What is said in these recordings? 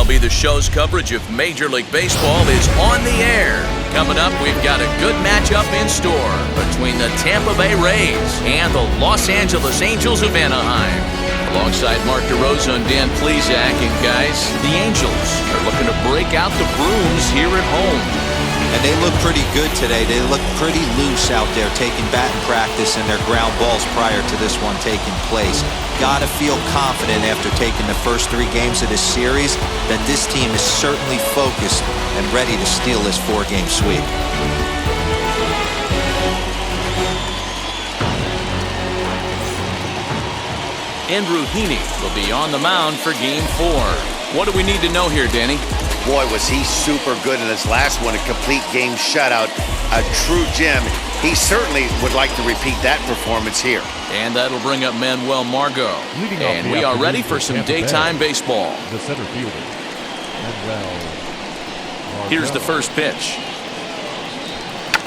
MLB The Show's coverage of Major League Baseball is on the air. Coming up, we've got a good matchup in store between the Tampa Bay Rays and the Los Angeles Angels of Anaheim. Alongside Mark DeRosa and Dan Plesac, and guys, the Angels are looking to break out the brooms here at home. And they look pretty good today. They look pretty loose out there, taking batting practice and their ground balls prior to this one taking place. Gotta feel confident after taking the first 3 games of this series that this team is certainly focused and ready to steal this 4-game sweep. Andrew Heaney will be on the mound for Game 4. What do we need to know here, Danny? Boy, was he super good in his last one, a complete game shutout, a true gem. He certainly would like to repeat that performance here. And that'll bring up Manuel Margot. And we are ready for some daytime baseball. The center fielder, Manuel Margot. Here's the first pitch.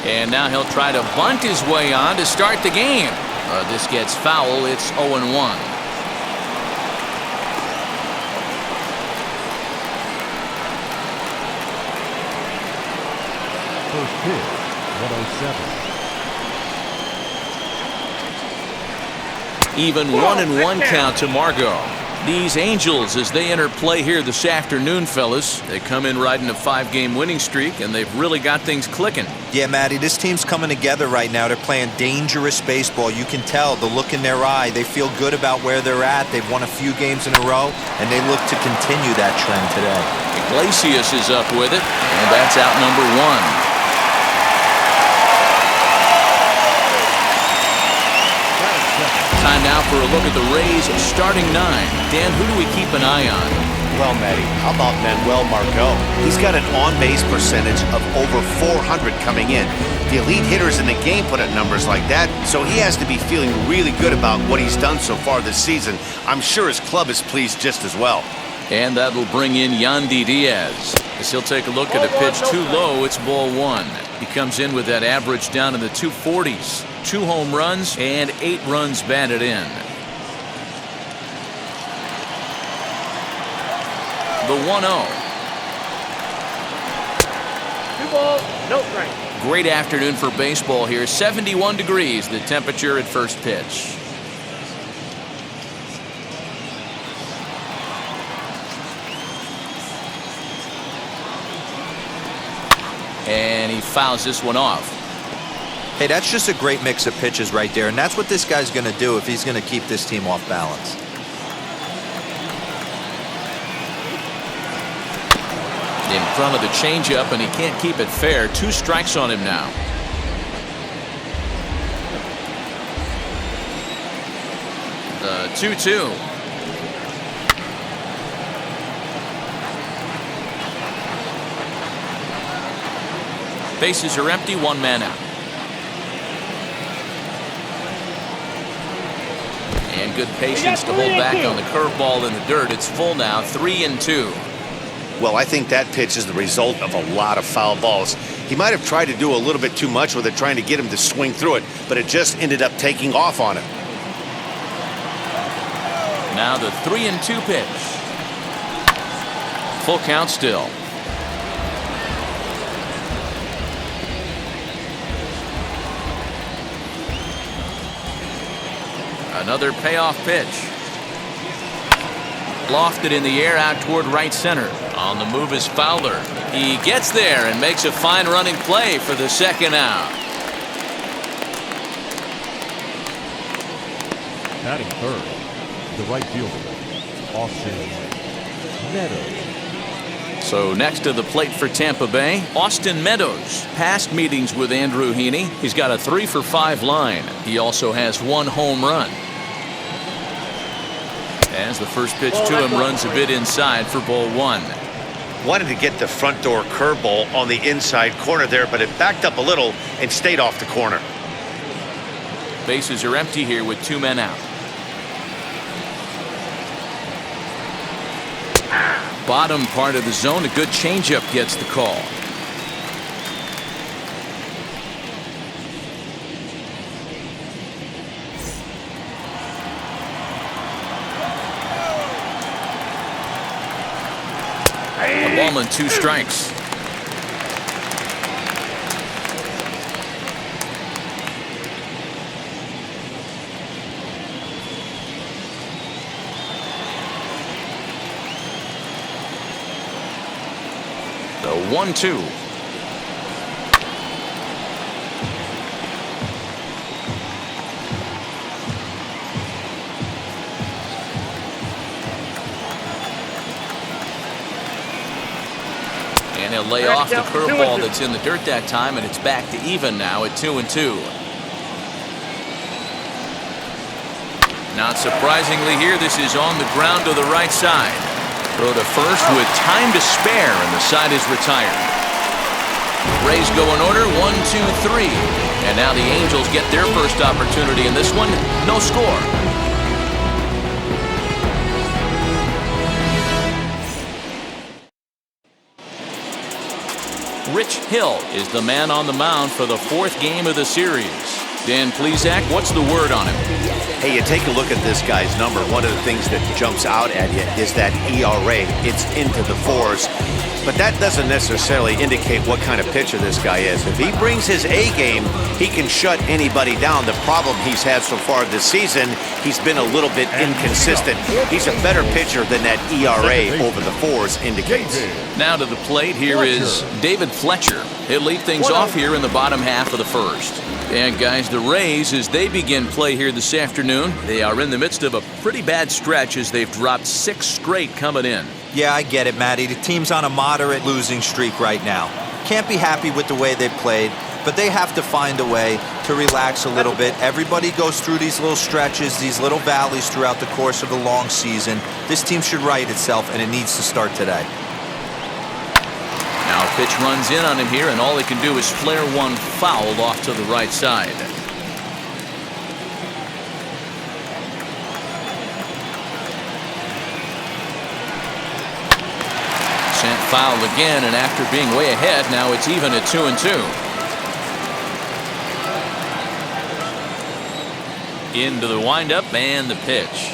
And now he'll try to bunt his way on to start the game. This gets foul. It's 0-1. First pitch, 107. Even 1-1 count to Margot. These Angels, as they enter play here this afternoon, fellas, they come in riding a 5-game winning streak, and they've really got things clicking. Yeah, Matty, this team's coming together right now. They're playing dangerous baseball. You can tell the look in their eye. They feel good about where they're at. They've won a few games in a row, and they look to continue that trend today. Iglesias is up with it, and that's out number 1. Time now for a look at the Rays starting 9. Dan, who do we keep an eye on? Well, Matty, how about Manuel Margot? He's got an on-base percentage of over 400 coming in. The elite hitters in the game put up numbers like that, so he has to be feeling really good about what he's done so far this season. I'm sure his club is pleased just as well. And that will bring in Yandi Diaz. As he'll take a look at a pitch too low, it's ball 1. He comes in with that average down in the 240s. 2 home runs and 8 runs batted in. The 1-0. 2 balls, no strike. Great afternoon for baseball here. 71 degrees, the temperature at first pitch. And he fouls this one off. Hey, that's just a great mix of pitches right there, and that's what this guy's going to do if he's going to keep this team off balance. In front of the changeup, and he can't keep it fair. 2 strikes on him now. The 2-2. Bases are empty, 1 man out. And good patience to hold back on the curveball in the dirt. It's full now, 3-2. Well, I think that pitch is the result of a lot of foul balls. He might have tried to do a little bit too much with it, trying to get him to swing through it, but it just ended up taking off on him. Now the 3-2 pitch. Full count still. Another payoff pitch. Lofted in the air out toward right center. On the move is Fowler. He gets there and makes a fine running play for the second out. Batting third, the right fielder, Austin Meadows. So next to the plate for Tampa Bay, Austin Meadows. Past meetings with Andrew Heaney, he's got a 3-for-5 line. He also has 1 home run. As the first pitch to him runs a bit inside for ball 1. Wanted to get the front door curveball on the inside corner there, but it backed up a little and stayed off the corner. Bases are empty here with 2 men out. Bottom part of the zone, a good changeup gets the call. A ball and 2 strikes. The 1-2. And he'll lay off the curveball that's in the dirt that time, and it's back to even now at 2-2. Not surprisingly here, this is on the ground to the right side. Throw to first with time to spare, and the side is retired. Rays go in order, 1-2-3. And now the Angels get their first opportunity in this one. No score. Rich Hill is the man on the mound for the 4th game of the series. Dan Plesac, what's the word on him? Hey, you take a look at this guy's number. One of the things that jumps out at you is that ERA. It's into the 4s. But that doesn't necessarily indicate what kind of pitcher this guy is. If he brings his A game, he can shut anybody down. The problem he's had so far this season, he's been a little bit inconsistent. He's a better pitcher than that ERA over the 4s indicates. Now to the plate, here is David Fletcher. He'll lead things off here in the bottom half of the 1st. And guys, the Rays, as they begin play here this afternoon, they are in the midst of a pretty bad stretch as they've dropped 6 straight coming in. Yeah, I get it, Matty. The team's on a moderate losing streak right now. Can't be happy with the way they played, but they have to find a way to relax a little bit. Everybody goes through these little stretches, these little valleys throughout the course of a long season. This team should right itself, and it needs to start today. Now a pitch runs in on him here, and all he can do is flare one foul off to the right side. Sent foul again, and after being way ahead, now it's even at 2-2. Into the windup and the pitch.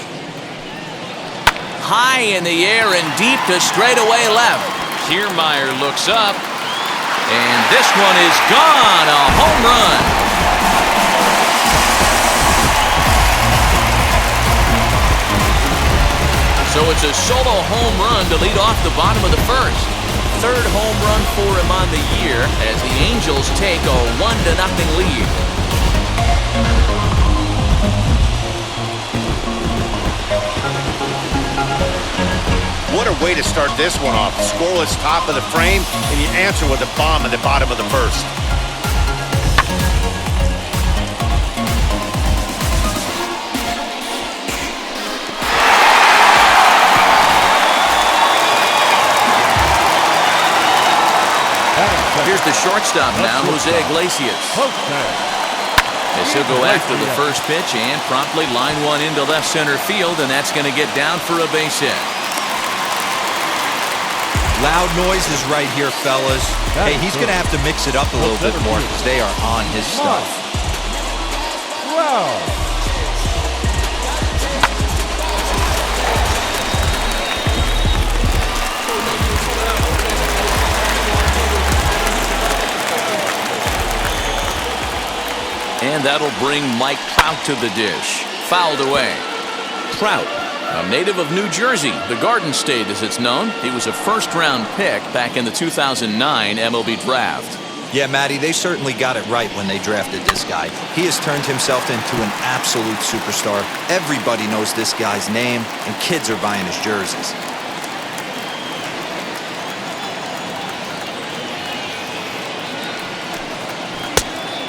High in the air and deep to straightaway left. Kiermeier looks up, and this one is gone. A home run. So it's a solo home run to lead off the bottom of the 1st. 3rd home run for him on the year as the Angels take a 1-0 lead. What a way to start this one off. Scoreless top of the frame, and you answer with a bomb at the bottom of the 1st. Here's the shortstop now, Jose Iglesias. As he'll go after the first pitch and promptly line one into left center field, and that's going to get down for a base hit. Loud noises right here, fellas. Hey, he's going to have to mix it up a little bit more because they are on his stuff. Wow. And that'll bring Mike Trout to the dish. Fouled away. Trout, a native of New Jersey, the Garden State as it's known. He was a first-round pick back in the 2009 MLB Draft. Yeah, Matty, they certainly got it right when they drafted this guy. He has turned himself into an absolute superstar. Everybody knows this guy's name, and kids are buying his jerseys.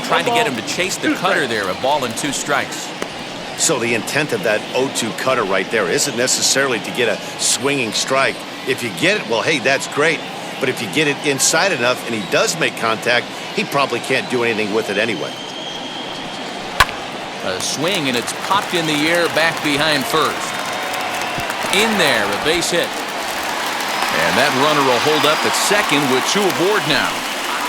Trying to get him to chase the cutter there, a ball and 2 strikes. So the intent of that 0-2 cutter right there isn't necessarily to get a swinging strike. If you get it, well, hey, that's great. But if you get it inside enough and he does make contact, he probably can't do anything with it anyway. A swing, and it's popped in the air back behind first. In there, a base hit. And that runner will hold up at second with 2 aboard now.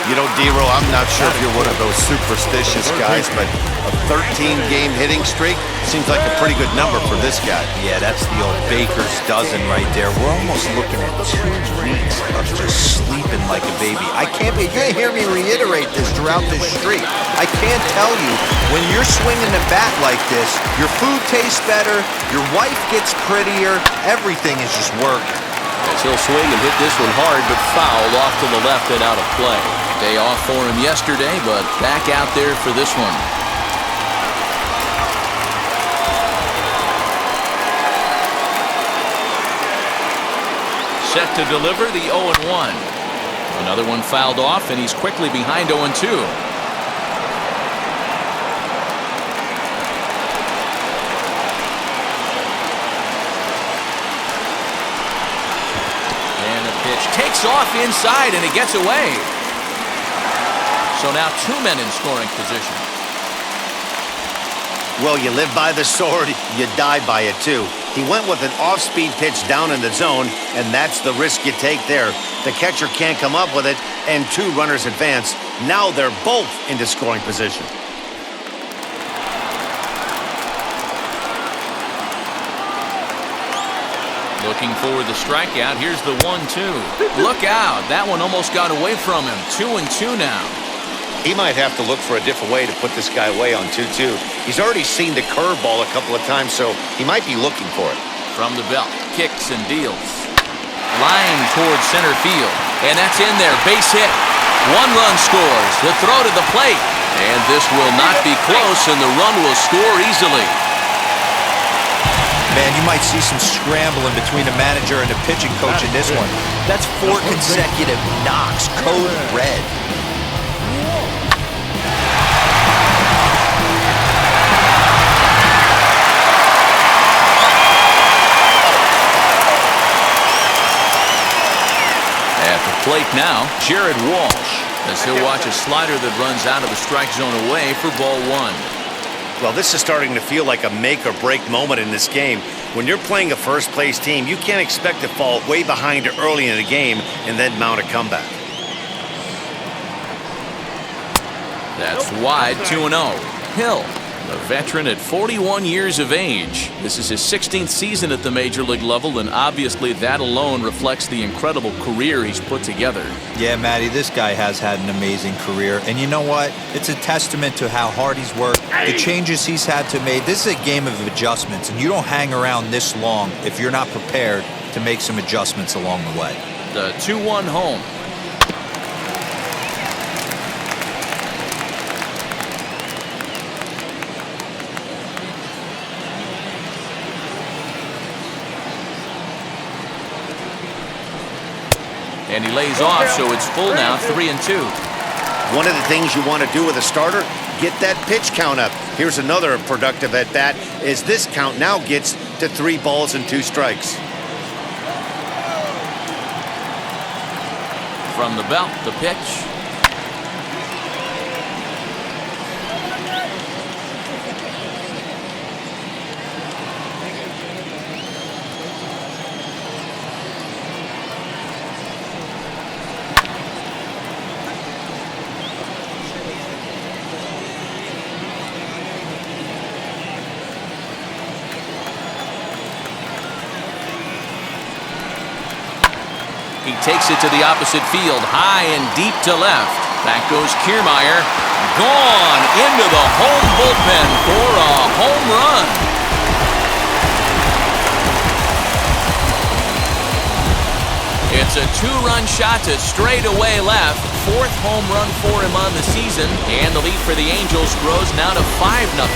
You know, D-Ro, I'm not sure if you're one of those superstitious guys, but a 13-game hitting streak seems like a pretty good number for this guy. Yeah, that's the old baker's dozen right there. We're almost looking at 2 weeks of just sleeping like a baby. You're going to hear me reiterate this throughout this streak. I can't tell you, when you're swinging the bat like this, your food tastes better, your wife gets prettier, everything is just working. As he'll swing and hit this one hard, but foul off to the left and out of play. Day off for him yesterday, but back out there for this one. Set to deliver the 0-1. Another one fouled off, and he's quickly behind 0-2. And the pitch takes off inside, and it gets away. So now 2 men in scoring position. Well, you live by the sword, you die by it too. He went with an off-speed pitch down in the zone, and that's the risk you take there. The catcher can't come up with it, and 2 runners advance. Now they're both into scoring position. Looking for the strikeout. Here's the 1-2. Look out. That one almost got away from him. 2-2 now. He might have to look for a different way to put this guy away on 2-2. He's already seen the curveball a couple of times, so he might be looking for it. From the belt, kicks and deals. Line towards center field, and that's in there. Base hit. 1 run scores. The throw to the plate, and this will not be close, and the run will score easily. Man, you might see some scrambling between the manager and the pitching coach in this one. That's 4 consecutive knocks, code red. At the plate now, Jared Walsh, as he'll watch a slider that runs out of the strike zone away for ball 1. Well, this is starting to feel like a make-or-break moment in this game. When you're playing a first-place team, you can't expect to fall way behind early in the game and then mount a comeback. That's wide, 2-0. Hill, a veteran at 41 years of age. This is his 16th season at the major league level, and obviously that alone reflects the incredible career he's put together. Yeah, Matty, this guy has had an amazing career. And you know what? It's a testament to how hard he's worked, the changes he's had to make. This is a game of adjustments, and you don't hang around this long if you're not prepared to make some adjustments along the way. The 2-1 home. And he lays off, so it's full now, 3-2. One of the things you want to do with a starter, get that pitch count up. Here's another productive at-bat, as this count now gets to 3 balls and 2 strikes. From the belt, the pitch. He takes it to the opposite field, high and deep to left. Back goes Kiermeier. Gone into the home bullpen for a home run. It's a 2-run shot to straightaway left. 4th home run for him on the season. And the lead for the Angels grows now to 5-0.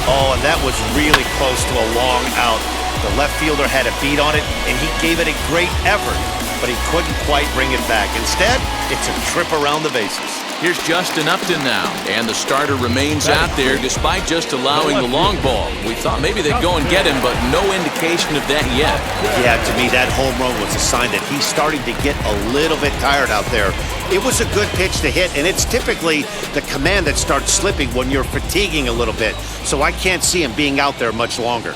Oh, and that was really close to a long out. The left fielder had a beat on it, and he gave it a great effort, but he couldn't quite bring it back. Instead, it's a trip around the bases. Here's Justin Upton now, and the starter remains out there despite just allowing the long ball. We thought maybe they'd go and get him, but no indication of that yet. Yeah, to me, that home run was a sign that he's starting to get a little bit tired out there. It was a good pitch to hit, and it's typically the command that starts slipping when you're fatiguing a little bit. So I can't see him being out there much longer.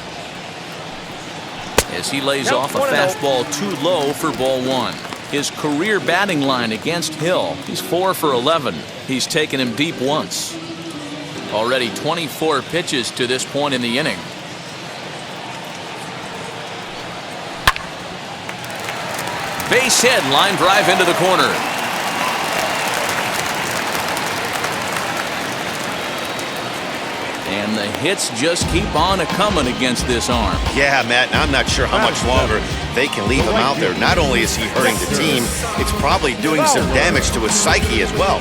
As he lays off a fastball too low for ball one. His career batting line against Hill, he's 4 for 11. He's taken him deep once. Already 24 pitches to this point in the inning. Base hit, line drive into the corner. And the hits just keep on a-coming against this arm. Yeah, Matt, and I'm not sure how much longer they can leave him out there. Not only is he hurting the team, it's probably doing some damage to his psyche as well.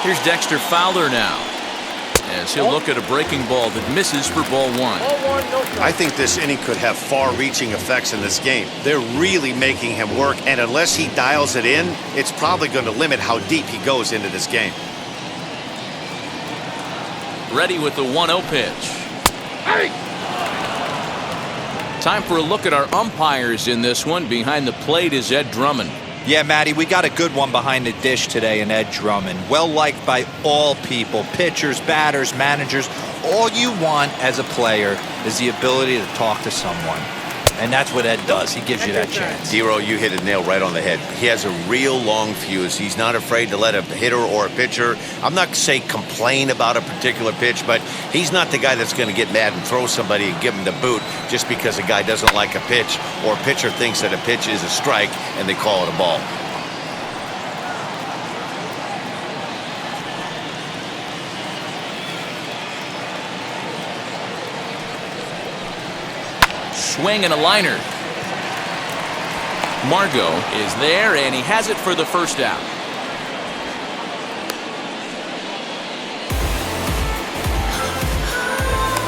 Here's Dexter Fowler now, as he'll look at a breaking ball that misses for ball one. I think this inning could have far-reaching effects in this game. They're really making him work, and unless he dials it in, it's probably going to limit how deep he goes into this game. Ready with the 1-0 pitch. Time for a look at our umpires in this one. Behind the plate is Ed Drummond. Yeah, Matty, we got a good one behind the dish today in Ed Drummond. Well-liked by all people, pitchers, batters, managers. All you want as a player is the ability to talk to someone. And that's what Ed does. He gives you that chance. Dero, you hit a nail right on the head. He has a real long fuse. He's not afraid to let a hitter or a pitcher, I'm not say complain about a particular pitch, but he's not the guy that's going to get mad and throw somebody and give him the boot just because a guy doesn't like a pitch or a pitcher thinks that a pitch is a strike and they call it a ball. Swing and a liner. Margot is there, and he has it for the first out.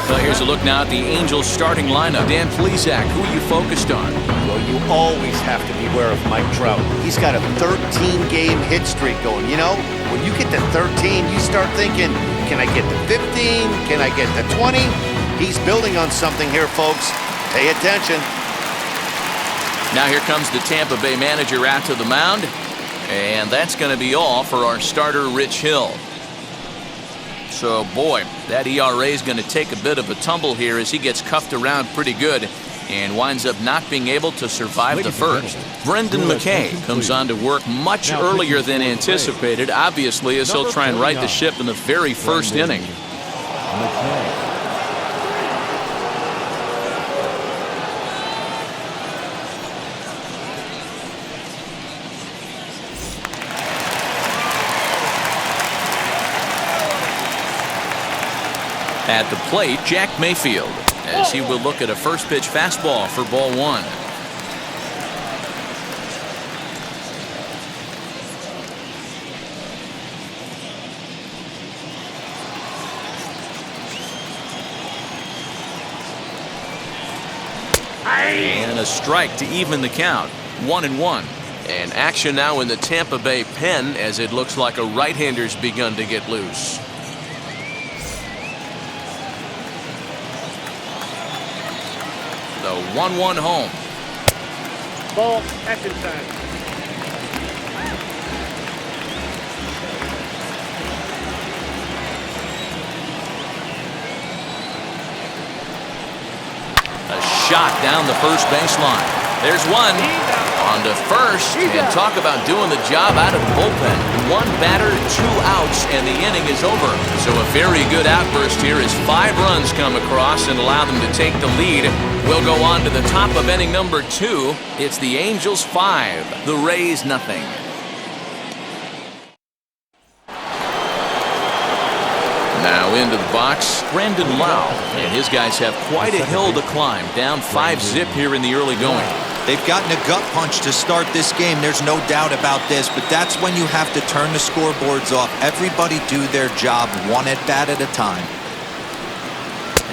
Well, here's a look now at the Angels starting lineup. Dan Plesac, who are you focused on? Well, you always have to beware of Mike Trout. He's got a 13-game hit streak going. You know, when you get to 13, you start thinking, can I get to 15? Can I get to 20? He's building on something here, folks. Pay attention. Now here comes the Tampa Bay manager out to the mound. And that's going to be all for our starter, Rich Hill. So, boy, that ERA is going to take a bit of a tumble here as he gets cuffed around pretty good and winds up not being able to survive the first. Brendan McKay comes on to work much earlier than anticipated, obviously, as he'll try and right the ship in the very first inning. At the plate, Jack Mayfield, as he will look at a first pitch fastball for ball one. And a strike to even the count. 1-1. And action now in the Tampa Bay pen as it looks like a right-hander's begun to get loose. The 1-1 home. Ball, action time. A shot down the first baseline. There's one. On to first. And talk about doing the job out of the bullpen. One batter, 2 outs, and the inning is over. So a very good outburst here as 5 runs come across and allow them to take the lead. We'll go on to the top of inning number 2. It's the Angels 5, the Rays nothing. Now into the box, Brandon Lau, and his guys have quite a hill to climb, down 5-zip here in the early going. They've gotten a gut punch to start this game. There's no doubt about this, but that's when you have to turn the scoreboards off. Everybody do their job one at bat at a time.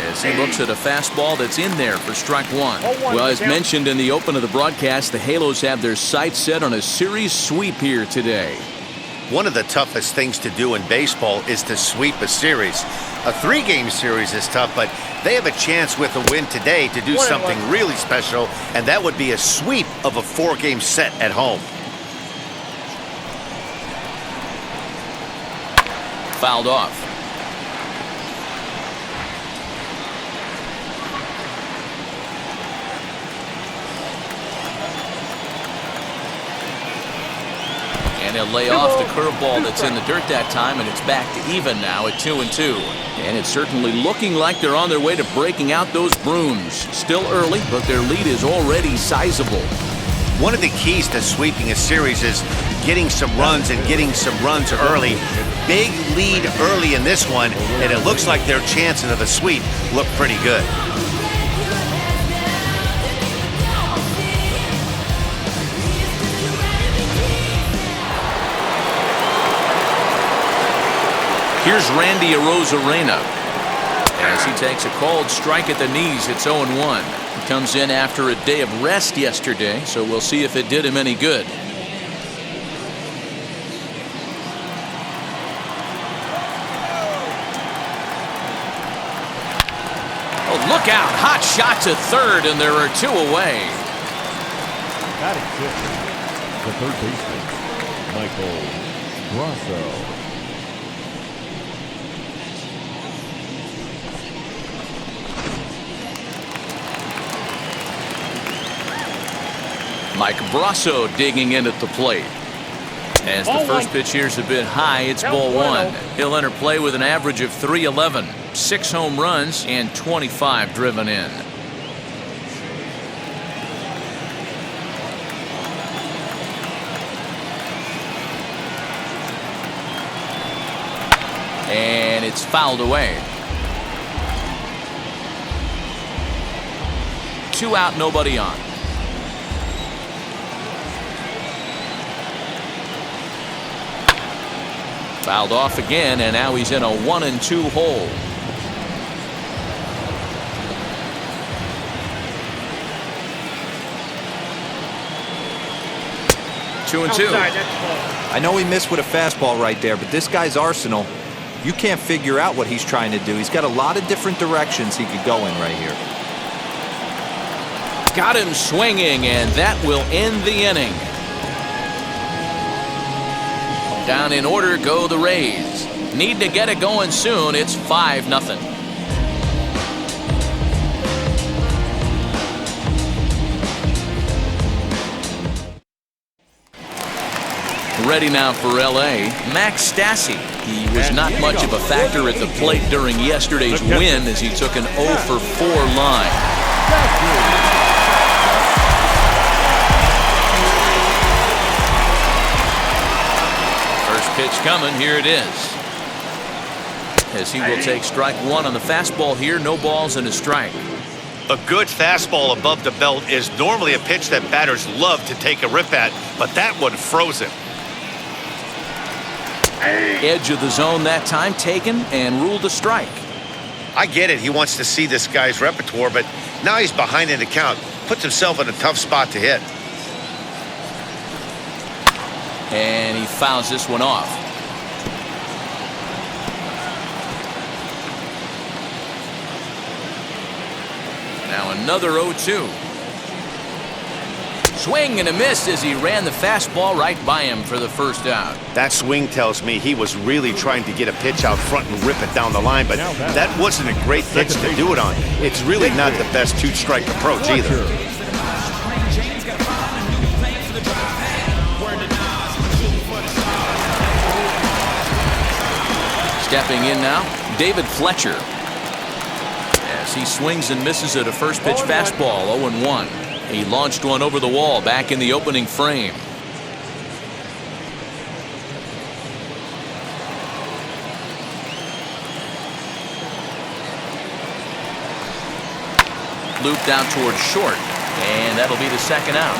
As he looks at a fastball that's in there for strike one. Well, as mentioned in the open of the broadcast, the Halos have their sights set on a series sweep here today. One of the toughest things to do in baseball is to sweep a series. A 3-game series is tough, but they have a chance with a win today to do something really special, and that would be a sweep of a 4-game set at home. Fouled off. And he'll lay off the curveball that's in the dirt that time, and it's back to even now at 2-2. And it's certainly looking like they're on their way to breaking out those brooms. Still early, but their lead is already sizable. One of the keys to sweeping a series is getting some runs and getting some runs early. Big lead early in this one, and it looks like their chances of a sweep look pretty good. Here's Rosarina. As he takes a called strike at the knees, it's 0-1. He comes in after a day of rest yesterday, so we'll see if it did him any good. Oh, look out. Hot shot to third, and there are 2 away. Batting fifth, the third baseman, Michael Grosso. Mike Brasso digging in at the plate. As the first pitch here is a bit high, it's ball one. He'll enter play with an average of .311, 6 home runs, and 25 driven in. And it's fouled away. 2 out, nobody on. Fouled off again, and now he's in a 1-2 hole. Two and two. I know he missed with a fastball right there, but this guy's arsenal, you can't figure out what he's trying to do. He's got a lot of different directions he could go in right here. Got him swinging, and that will end the inning. Down in order go the Rays. Need to get it going soon. It's 5-0. Ready now for L.A., Max Stassi. He was not much of a factor at the plate during yesterday's win as he took an 0-for-4 line. Pitch coming, here it is. As he will take strike one on the fastball here, no balls and a strike. A good fastball above the belt is normally a pitch that batters love to take a rip at, but that one froze him. Edge of the zone that time taken and ruled a strike. I get it, he wants to see this guy's repertoire, but now he's behind in the count. Puts himself in a tough spot to hit. And he fouls this one off. Now another 0-2. Swing and a miss as he ran the fastball right by him for the first out. That swing tells me he was really trying to get a pitch out front and rip it down the line, but that wasn't a great pitch to do it on. It's really not the best 2-strike approach either. Stepping in now, David Fletcher. As he swings and misses at a first pitch fastball, 0-1. He launched one over the wall back in the opening frame. Looped out towards short, and that'll be the second out.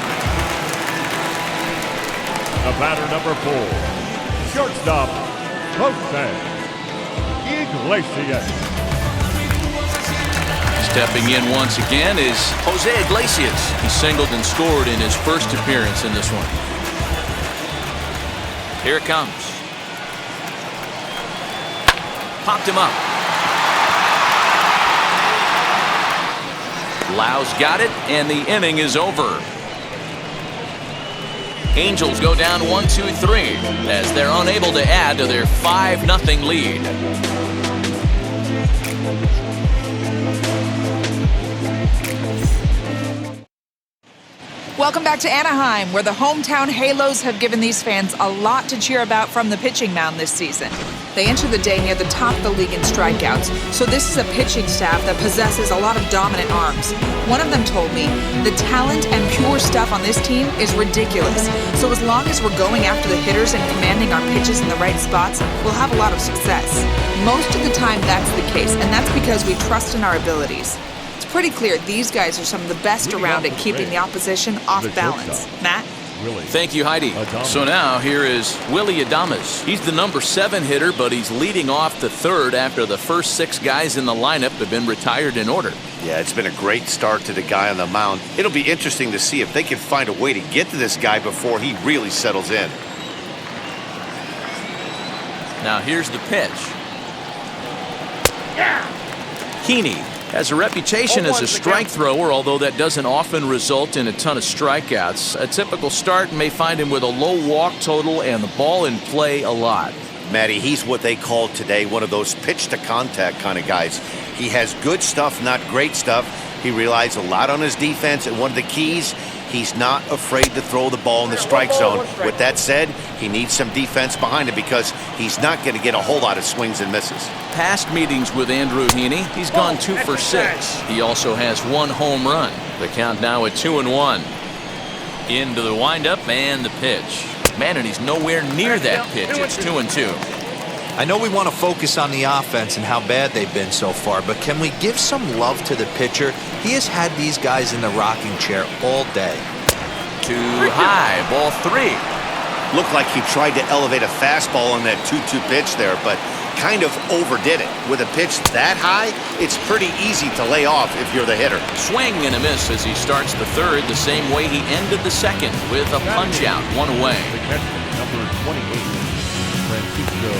The batter number 4, shortstop, Iglesias. Stepping in once again is Jose Iglesias. He singled and scored in his first appearance in this one. Here it comes. Popped him up. Lau's got it, and the inning is over. Angels go down 1-2-3 as they're unable to add to their 5-0 lead. Welcome back to Anaheim, where the hometown Halos have given these fans a lot to cheer about from the pitching mound this season. They enter the day near the top of the league in strikeouts, so this is a pitching staff that possesses a lot of dominant arms. One of them told me, the talent and pure stuff on this team is ridiculous, so as long as we're going after the hitters and commanding our pitches in the right spots, we'll have a lot of success. Most of the time that's the case, and that's because we trust in our abilities. It's pretty clear these guys are some of the best around at keeping the opposition off balance. Matt? Thank you, Heidi. So now here is Willie Adames. He's the number 7 hitter, but he's leading off the third after the first 6 guys in the lineup have been retired in order. Yeah, it's been a great start to the guy on the mound. It'll be interesting to see if they can find a way to get to this guy before he really settles in. Now here's the pitch. Heaney has a reputation as a strike thrower, although that doesn't often result in a ton of strikeouts. A typical start may find him with a low walk total and the ball in play a lot. Matty, he's what they call today one of those pitch-to-contact kind of guys. He has good stuff, not great stuff. He relies a lot on his defense, and one of the keys, he's not afraid to throw the ball in the strike zone. With that said, he needs some defense behind him because he's not going to get a whole lot of swings and misses. Past meetings with Andrew Heaney, he's gone 2 for 6. He also has 1 home run. The count now at 2-1. Into the windup and the pitch. Man, and he's nowhere near that pitch. It's 2-2. I know we want to focus on the offense and how bad they've been so far, but can we give some love to the pitcher? He has had these guys in the rocking chair all day. Too high, ball 3. Looked like he tried to elevate a fastball on that 2-2 pitch there, but kind of overdid it. With a pitch that high, it's pretty easy to lay off if you're the hitter. Swing and a miss as he starts the third the same way he ended the second with a punch out, 1 away. The catcher, number 28, Francisco.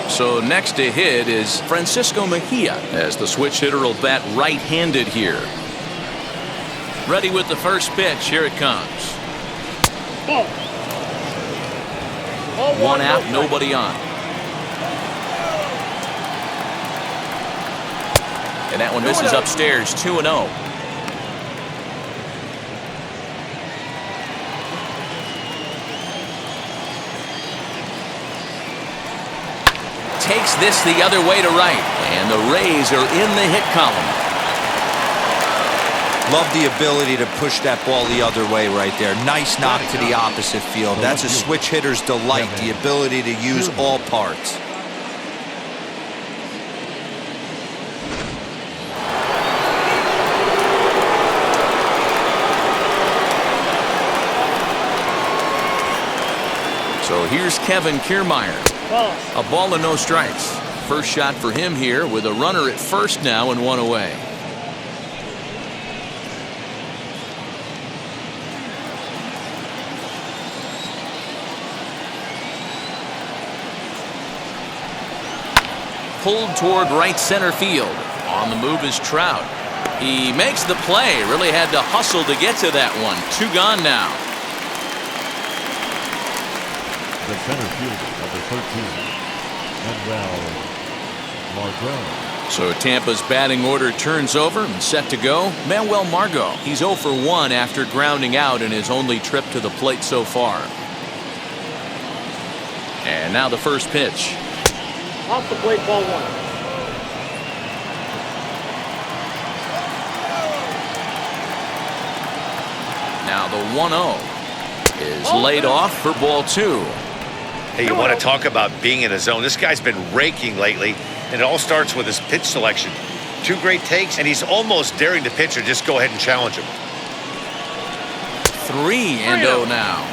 So next to hit is Francisco Mejia as the switch hitter will bat right-handed here. Ready with the first pitch. Here it comes. Ball. 1 out, nobody on. And that one misses upstairs, 2-0. Takes this the other way to right, and the Rays are in the hit column. Love the ability to push that ball the other way right there. Nice knock to the opposite field. That's a switch hitter's delight, the ability to use all parts. So here's Kevin Kiermeier. A ball and no strikes. First shot for him here with a runner at first now and 1 away. Pulled toward right center field. On the move is Trout. He makes the play. Really had to hustle to get to that one. 2 gone now. The center fielder, number 13, Manuel Margot. So Tampa's batting order turns over and set to go. Manuel Margot. He's 0 for 1 after grounding out in his only trip to the plate so far. And now the first pitch. Off the plate, ball 1. Now the 1-0 is laid off for ball 2. Hey, you want to talk about being in a zone? This guy's been raking lately, and it all starts with his pitch selection. 2 great takes, and he's almost daring the pitcher just go ahead and challenge him. 3-0 now.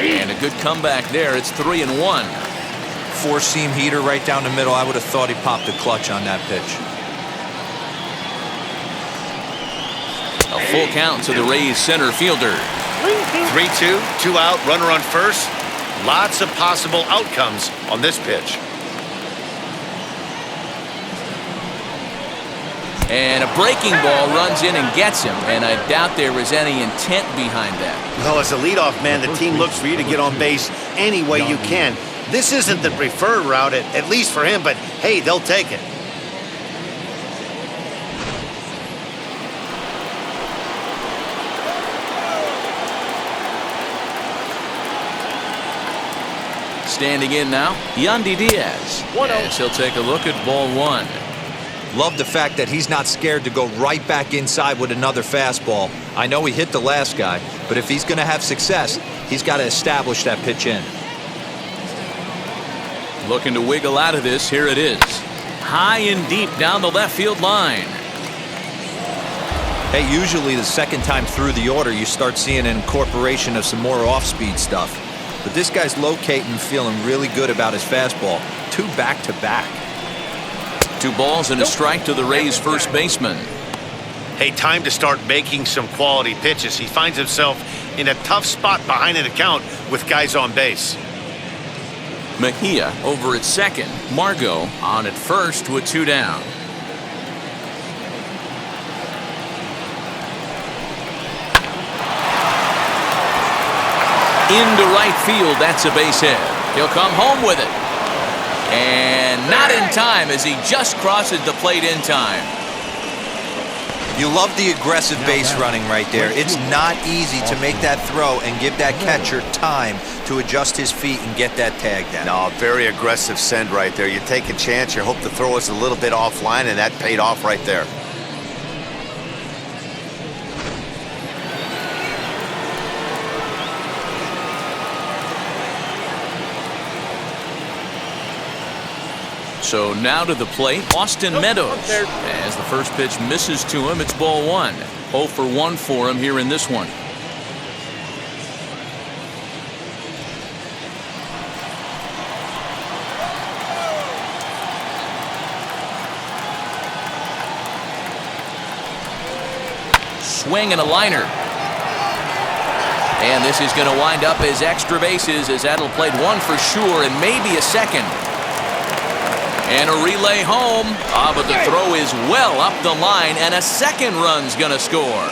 And a good comeback there. It's 3-1. Four-seam heater right down the middle. I would have thought he popped a clutch on that pitch. A full count to the Rays center fielder. 3-2, 2 out, runner on first. Lots of possible outcomes on this pitch. And a breaking ball runs in and gets him. And I doubt there was any intent behind that. Well, as a leadoff man, the team looks for you to get on base any way you can. This isn't the preferred route, at least for him, but hey, they'll take it. Standing in now, Yandi Diaz. As he'll take a look at ball one. Love the fact that he's not scared to go right back inside with another fastball. I know he hit the last guy, but if he's going to have success, he's got to establish that pitch in. Looking to wiggle out of this. Here it is. High and deep down the left field line. Hey, usually the second time through the order, you start seeing an incorporation of some more off-speed stuff. But this guy's locating, feeling really good about his fastball. 2 back-to-back. 2 balls and a strike to the Rays first baseman. Hey, time to start making some quality pitches. He finds himself in a tough spot behind an account with guys on base. Mejia over at second. Margot on at first with 2 down. Into right field. That's a base hit. He'll come home with it. And not in time as he just crosses the plate in time. You love the aggressive base running right there. It's not easy to make that throw and give that catcher time to adjust his feet and get that tag down. No, very aggressive send right there. You take a chance, you hope the throw is a little bit offline, and that paid off right there. So now to the plate, Austin Meadows. As the first pitch misses to him, it's ball 1. 0 for 1 for him here in this one. Swing and a liner. And this is going to wind up as extra bases as that'll play 1 for sure and maybe a second. And a relay home. But the throw is well up the line, and a second run's going to score.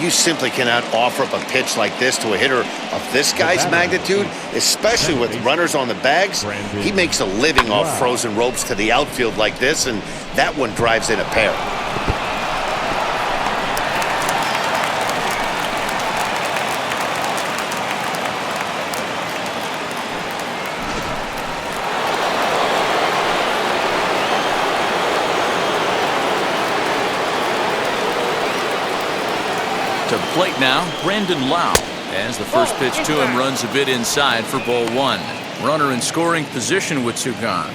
You simply cannot offer up a pitch like this to a hitter of this guy's magnitude, especially with runners on the bags. He makes a living off frozen ropes to the outfield like this, and that one drives in a pair. To the plate now, Rendon as the first pitch to him runs a bit inside for ball 1. Runner in scoring position with 2 gone.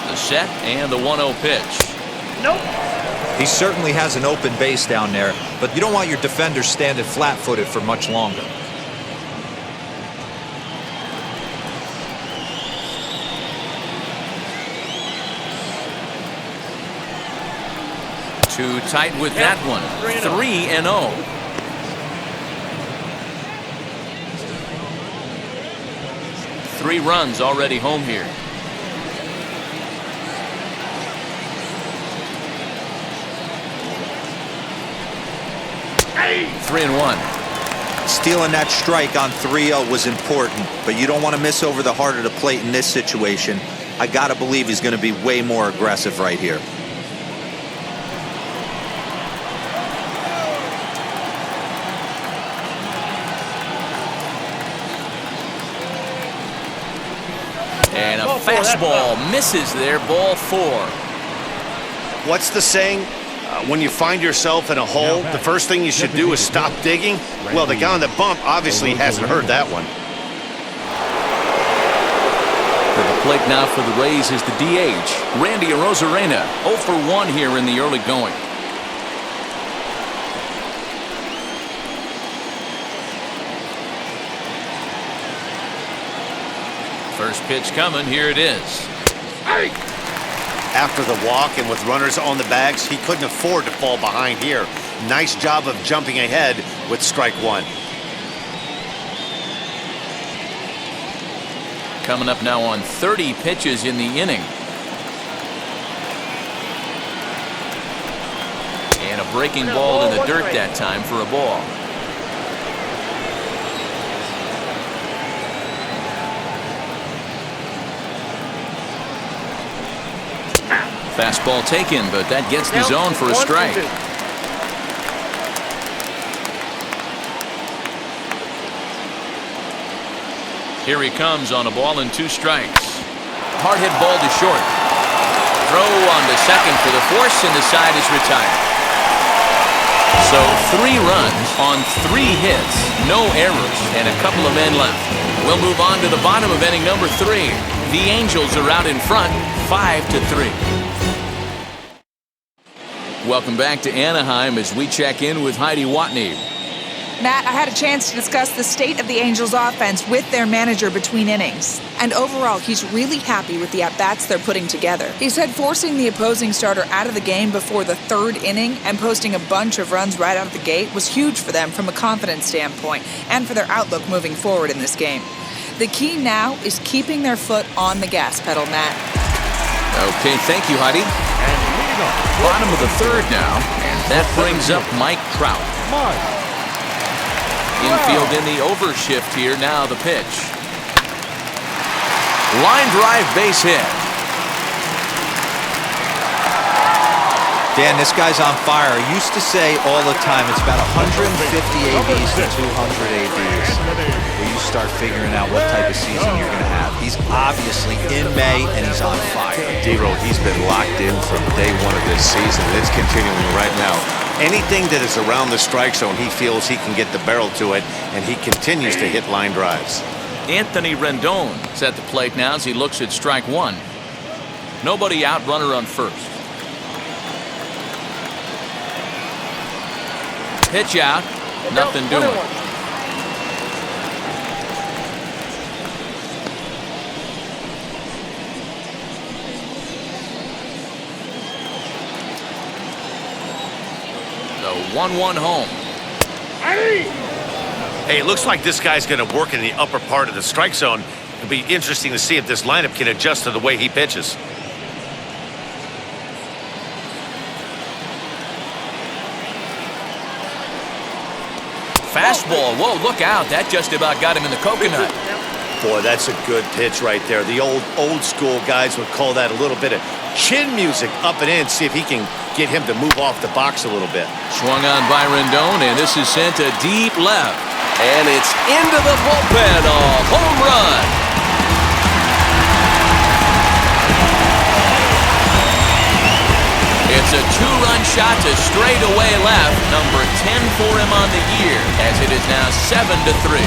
The set and the 1-0 pitch. Nope. He certainly has an open base down there, but you don't want your defenders standing flat-footed for much longer. Too tight with that one. 3-0. Three runs already home here. Hey. 3-1. Stealing that strike on 3-0 was important, but you don't want to miss over the heart of the plate in this situation. I got to believe he's going to be way more aggressive right here. And a fastball misses there, ball 4. What's the saying? When you find yourself in a hole, the first thing you should do is stop digging. Well, the guy on the bump obviously hasn't heard that one. To the plate now for the Rays is the DH, Randy Rosarina, 0 for 1 here in the early going. First pitch coming, here it is. Hey! After the walk and with runners on the bags, he couldn't afford to fall behind here. Nice job of jumping ahead with strike one. Coming up now on 30 pitches in the inning. And a breaking ball in the dirt that time for a ball. Fastball taken, but that gets the zone for a strike. Here he comes on a ball and 2 strikes. Hard hit ball to short. Throw on to second for the force, and the side is retired. So 3 runs on 3 hits, no errors, and a couple of men left. We'll move on to the bottom of inning number 3. The Angels are out in front, 5-3. Welcome back to Anaheim as we check in with Heidi Watney. Matt, I had a chance to discuss the state of the Angels offense with their manager between innings. And overall, he's really happy with the at-bats they're putting together. He said forcing the opposing starter out of the game before the 3rd inning and posting a bunch of runs right out of the gate was huge for them from a confidence standpoint and for their outlook moving forward in this game. The key now is keeping their foot on the gas pedal, Matt. Okay, thank you, Heidi. Bottom of the 3rd now, and that brings up Mike Trout. Infield in the overshift here. Now the pitch. Line drive, base hit. Dan, this guy's on fire. I used to say all the time it's about 150 ABs to 200 ABs. Where you start figuring out what type of season you're going to have. He's obviously in May, and he's on fire. D-Ro, he's been locked in from day one of this season. It's continuing right now. Anything that is around the strike zone, he feels he can get the barrel to it, and he continues to hit line drives. Anthony Rendon is at the plate now as he looks at strike 1. Nobody out, runner on first. Pitch out, nothing doing. The 1-1 home. Hey, it looks like this guy's going to work in the upper part of the strike zone. It'll be interesting to see if this lineup can adjust to the way he pitches. Fastball, whoa, look out. That just about got him in the coconut. Boy, that's a good pitch right there. The old school guys would call that a little bit of chin music up and in. See if he can get him to move off the box a little bit. Swung on by Rendon, and this is sent to deep left. And it's into the bullpen. A home run. It's a 2-run shot to straightaway left. Number 10 for him on the year, as it is now 7-3.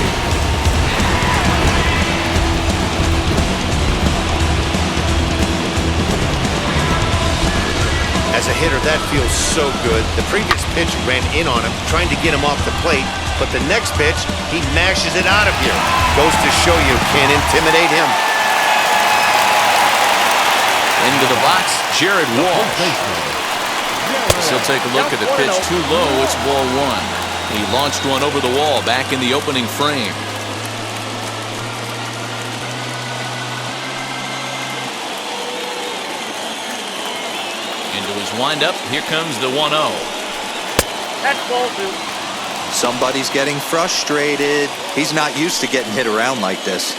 As a hitter, that feels so good. The previous pitch ran in on him, trying to get him off the plate, but the next pitch, he mashes it out of here. Goes to show you, can't intimidate him. Into the box, Jared Walsh. He'll take a look at the pitch too low. It's ball 1. He launched one over the wall back in the opening frame. Into his windup. Here comes the 1-0. That's ball 2. Somebody's getting frustrated. He's not used to getting hit around like this.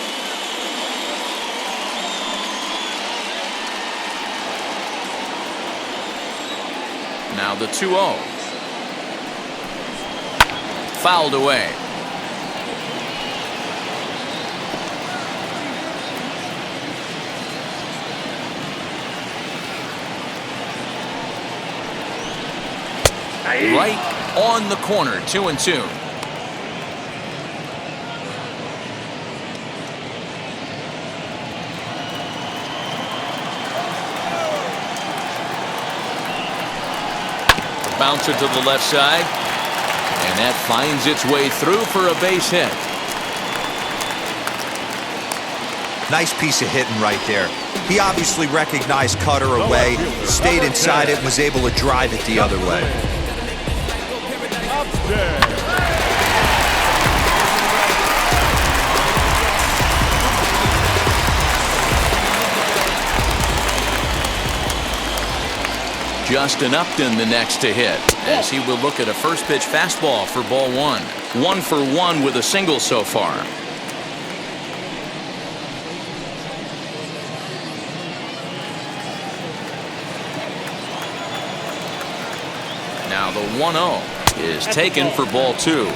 Now the 2-0. Fouled away. Right on the corner, 2-2. bouncer to the left side. And that finds its way through for a base hit. Nice piece of hitting right there. He obviously recognized cutter away, stayed inside it, and was able to drive it the other way. Justin Upton the next to hit, as he will look at a first pitch fastball for ball one. 1 for 1 with a single so far. Now the 1-0 is taken for ball 2.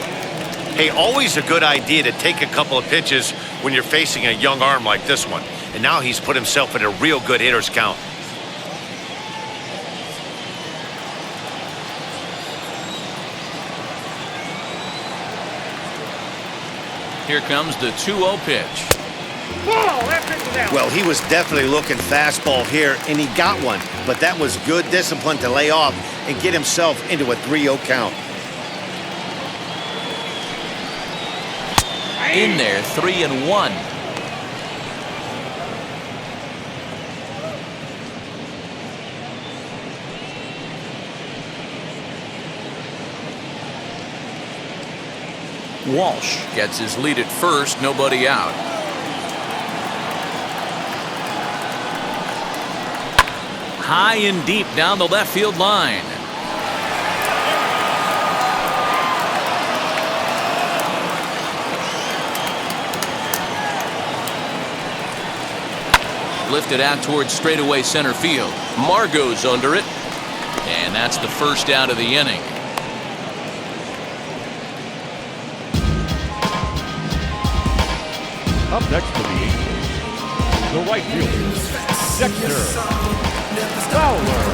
Hey, always a good idea to take a couple of pitches when you're facing a young arm like this one. And now he's put himself in a real good hitter's count. Here comes the 2-0 pitch. Well, he was definitely looking fastball here, and he got one. But that was good discipline to lay off and get himself into a 3-0 count. In there, 3-1. Walsh gets his lead at first, nobody out. High and deep down the left field line. Lifted out towards straightaway center field. Margot's under it. And that's the first out of the inning. Up next for the Angels, the right fielder, Dexter Fowler.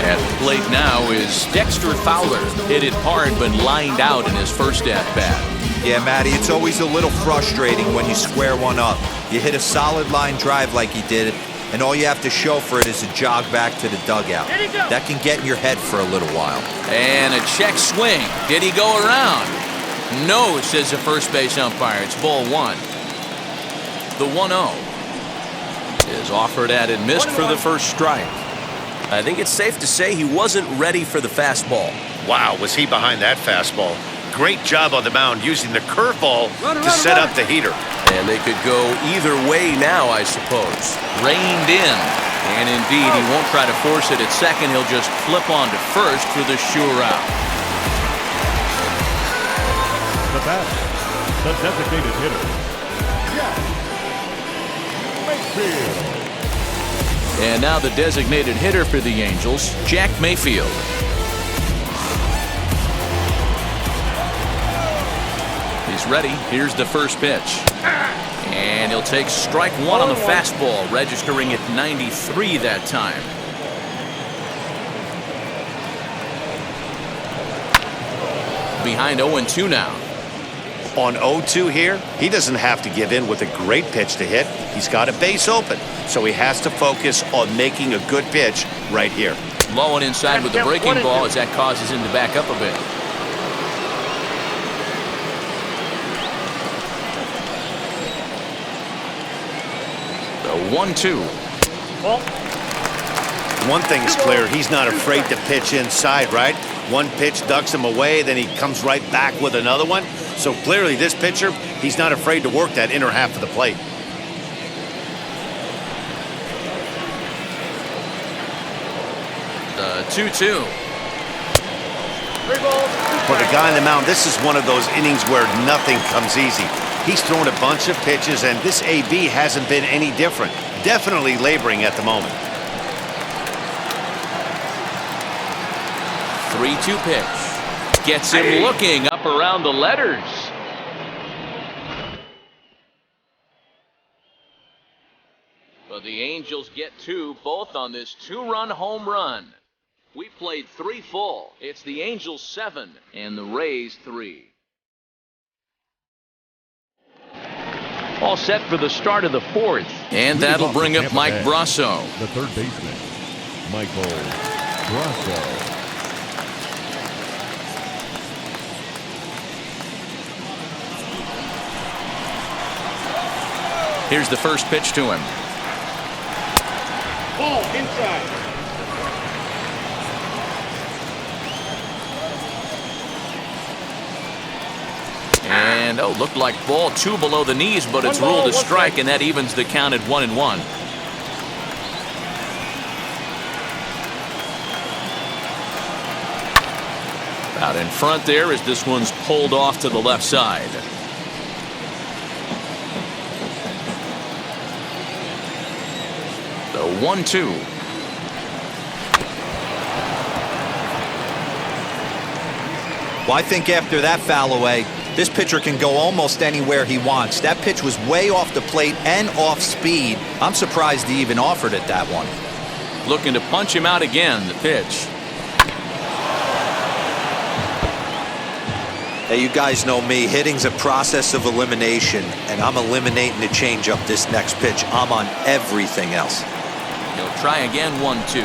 At the plate now is Dexter Fowler. Hit it hard but lined out in his first at-bat. Yeah, Matty, it's always a little frustrating when you square one up. You hit a solid line drive like he did, and all you have to show for it is a jog back to the dugout. That can get in your head for a little while. And a check swing. Did he go around? No, says the first base umpire. It's ball 1. The 1-0 is offered at and missed for the first strike. I think it's safe to say he wasn't ready for the fastball. Wow, was he behind that fastball. Great job on the mound using the curveball to set up the heater. And they could go either way now, I suppose. Reined in. And indeed, he won't try to force it at second. He'll just flip on to first for the sure out. The batter, the designated hitter, Mayfield. And now the designated hitter for the Angels, Jack Mayfield. He's ready. Here's the first pitch. And he'll take strike 1 on the fastball, registering at 93 that time. Behind 0-2 now. On 0-2 here, he doesn't have to give in with a great pitch to hit. He's got a base open, so he has to focus on making a good pitch right here. Low and inside with the breaking ball as that causes him to back up a bit. The 1-2. One thing is clear, he's not afraid to pitch inside, right? One pitch ducks him away, then he comes right back with another one. So clearly this pitcher, he's not afraid to work that inner half of the plate. The 2-2. For the guy on the mound, this is one of those innings where nothing comes easy. He's thrown a bunch of pitches, and this AB hasn't been any different. Definitely laboring at the moment. 3-2 pitch. Gets him looking up around the letters. But the Angels get 2, both on this 2-run home run. We played 3 full. It's the Angels 7 and the Rays 3. All set for the start of the 4th. And that'll bring up Mike Brasso. The third baseman, Michael Brasso. Here's the first pitch to him. Ball inside. And, oh, looked like ball 2 below the knees, but it's ruled a strike, and that evens the count at 1-1. Out in front there as this one's pulled off to the left side. The 1-2. Well, I think after that foul away, this pitcher can go almost anywhere he wants. That pitch was way off the plate and off speed. I'm surprised he even offered it that one. Looking to punch him out again, the pitch. Hey, you guys know me. Hitting's a process of elimination, and I'm eliminating the changeup this next pitch. I'm on everything else. He'll try again, 1-2.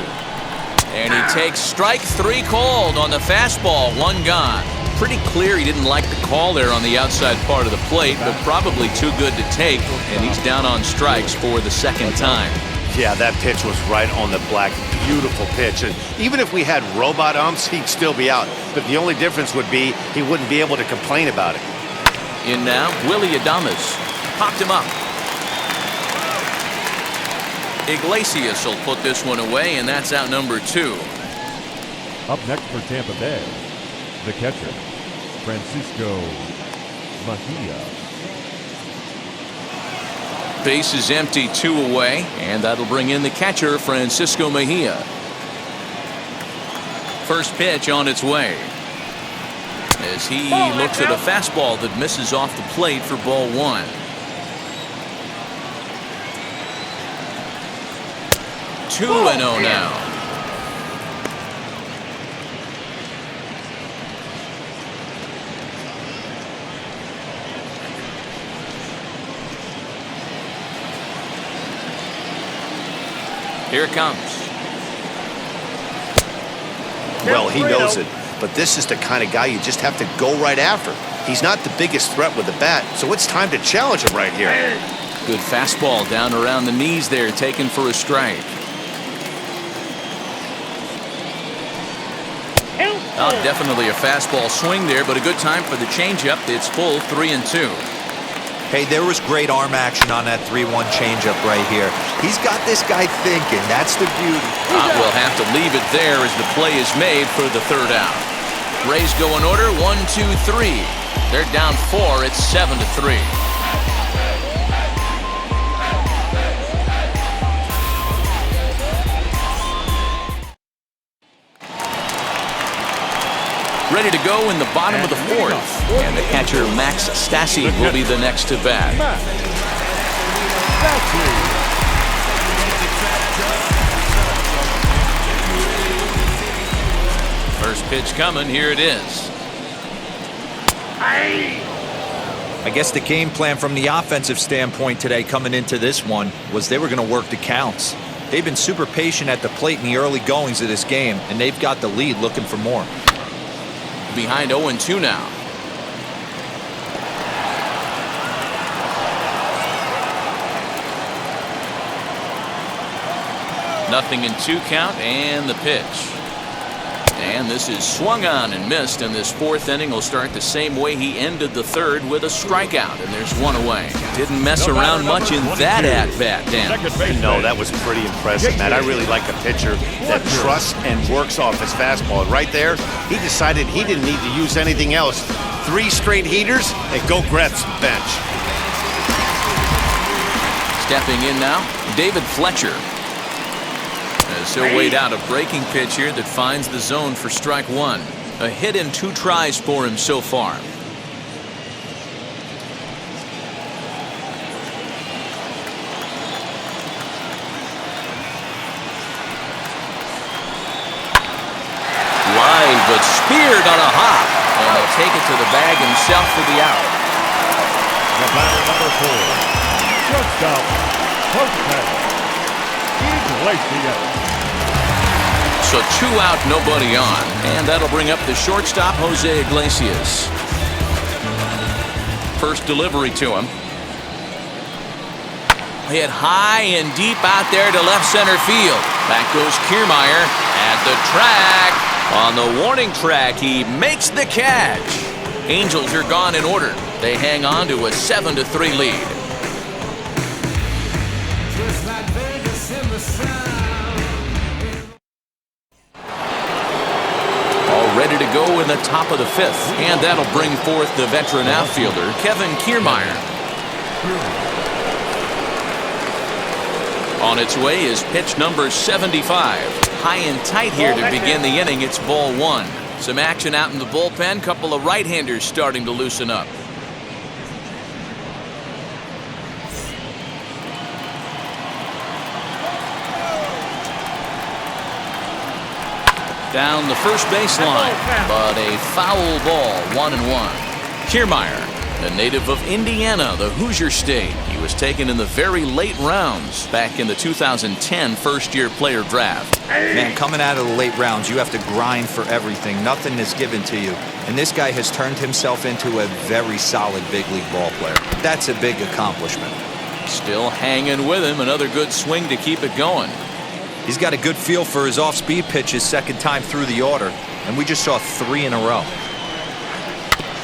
And he takes strike 3 called on the fastball, 1 gone. Pretty clear he didn't like the call there on the outside part of the plate, but probably too good to take, and he's down on strikes for the second time. Yeah, that pitch was right on the black. Beautiful pitch. And even if we had robot umps, he'd still be out. But the only difference would be he wouldn't be able to complain about it. In now, Willie Adames. Popped him up. Iglesias will put this one away, and that's out number 2. Up next for Tampa Bay, the catcher, Francisco Mejia. Base is empty, 2 away, and that'll bring in the catcher, Francisco Mejia. First pitch on its way. As he looks at a fastball that misses off the plate for ball 1. 2-0 now. Here it comes. Well, he knows it, but this is the kind of guy you just have to go right after. He's not the biggest threat with the bat, so it's time to challenge him right here. Good fastball down around the knees there, taken for a strike. Oh, definitely a fastball swing there, but a good time for the changeup. It's full, 3-2. Hey, there was great arm action on that 3-1 changeup right here. He's got this guy thinking. That's the beauty. We'll have to leave it there as the play is made for the 3rd out. Rays go in order, 1, 2, 3. They're down 4. It's 7-3. Ready to go in the bottom of the 4th. And the catcher, Max Stassi, will be the next to bat. First pitch coming. Here it is. I guess the game plan from the offensive standpoint today coming into this one was they were going to work the counts. They've been super patient at the plate in the early goings of this game, and they've got the lead looking for more. Behind 0-2 now. Nothing in 2 count, and the pitch. And this is swung on and missed, and this 4th inning will start the same way he ended the 3rd with a strikeout, and there's 1 away. Didn't mess around much in that at-bat, Dan. No, that was pretty impressive, Matt. I really like a pitcher that trusts and works off his fastball. And right there, he decided he didn't need to use anything else. 3 straight heaters and go grab some bench. Stepping in now, David Fletcher. As he'll wait out a breaking pitch here that finds the zone for strike 1. A hit in 2 tries for him so far. Line, but speared on a hop. And he'll take it to the bag himself for the out. The batter, number 4, shortstop, Iglesias. So 2 out, nobody on. And that'll bring up the shortstop, Jose Iglesias. First delivery to him. hit high and deep out there to left center field. Back goes Kiermeier at the track. On the warning track, he makes the catch. Angels are gone in order. They hang on to a 7-3 lead. All ready to go in the top of the 5th, and that'll bring forth the veteran outfielder, Kevin Kiermeier. On its way is pitch number 75. High and tight here to begin the inning. It's ball 1. Some action out in the bullpen. Couple of right-handers starting to loosen up. Down the first baseline, but a foul ball, 1-1. Kiermeier, a native of Indiana, the Hoosier State. He was taken in the very late rounds back in the 2010 first-year player draft. Man, coming out of the late rounds, you have to grind for everything. Nothing is given to you. And this guy has turned himself into a very solid big league ball player. That's a big accomplishment. Still hanging with him. Another good swing to keep it going. He's got a good feel for his off-speed pitches second time through the order. And we just saw 3 in a row.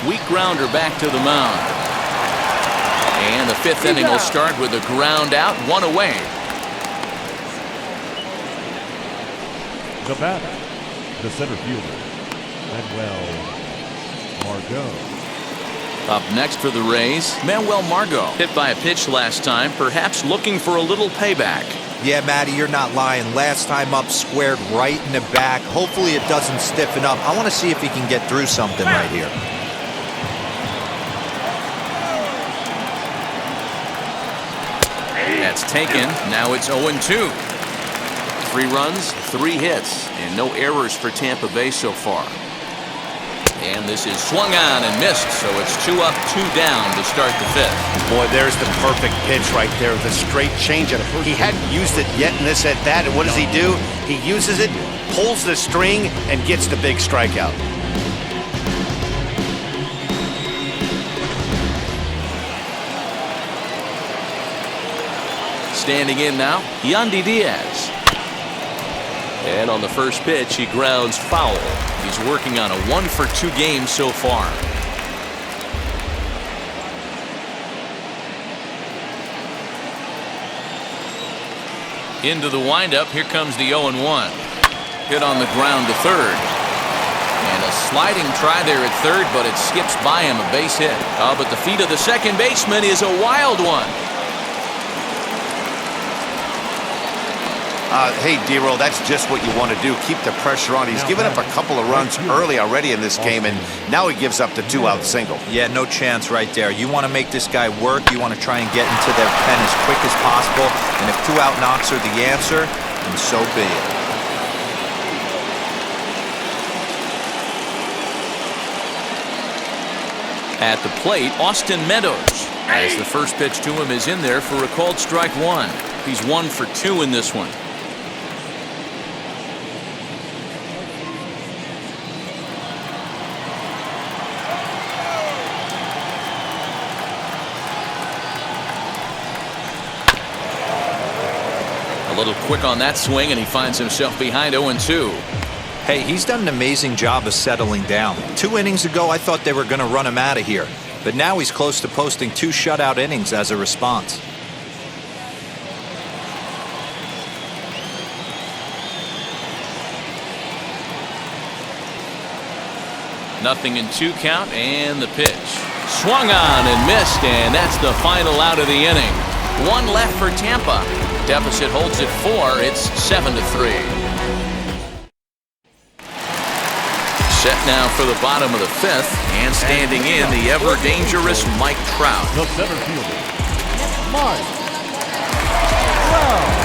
Weak grounder back to the mound. And the 5th inning will start with a ground out, 1 away. The batter, the center fielder, Manuel Margot. Up next for the Rays, Manuel Margot. Hit by a pitch last time, perhaps looking for a little payback. Yeah, Matty, you're not lying. Last time up, squared right in the back. Hopefully it doesn't stiffen up. I want to see if he can get through something right here. That's taken. Now it's 0-2. 3 runs, 3 hits, and no errors for Tampa Bay so far. And this is swung on and missed, so it's 2 up, 2 down to start the 5th. Boy, there's the perfect pitch right there, the straight changeup. He hadn't used it yet in this at-bat, and what does he do? He uses it, pulls the string, and gets the big strikeout. Standing in now, Yandi Diaz. And on the first pitch, he grounds foul. He's working on a 1-for-2 game so far. Into the windup, here comes the 0-1. Hit on the ground to third. And a sliding try there at third, but it skips by him, a base hit. Oh, but the feet of the second baseman is a wild one. Hey, D-Roll, that's just what you want to do. Keep the pressure on. He's given up a couple of runs early already in this game, and now he gives up the 2-out single. Yeah, no chance right there. You want to make this guy work. You want to try and get into their pen as quick as possible. And if 2-out knocks are the answer, then so be it. At the plate, Austin Meadows. As the first pitch to him is in there for a called strike 1. He's 1 for 2 in this one. A little quick on that swing, and he finds himself behind 0-2. Hey, he's done an amazing job of settling down. 2 innings ago, I thought they were going to run him out of here. But now he's close to posting 2 shutout innings as a response. Nothing in 2 count, and the pitch. Swung on and missed, and that's the final out of the inning. 1 left for Tampa. Deficit holds at 4. It's 7-3. Set now for the bottom of the 5th, and standing in, the ever-dangerous Mike Trout. The center fielder, Mike Trout.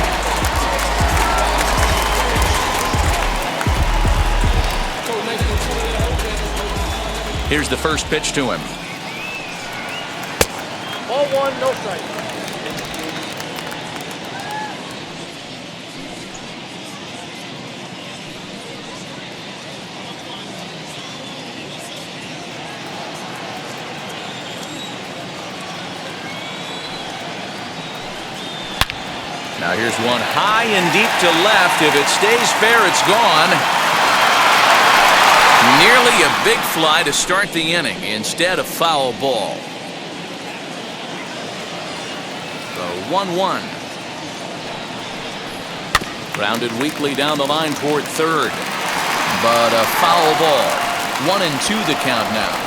Here's the first pitch to him. Ball 1, no strike. Now here's one high and deep to left. If it stays fair, it's gone. Nearly a big fly to start the inning. Instead, a foul ball. The 1-1. Grounded weakly down the line toward third. But a foul ball. 1-2 the count now.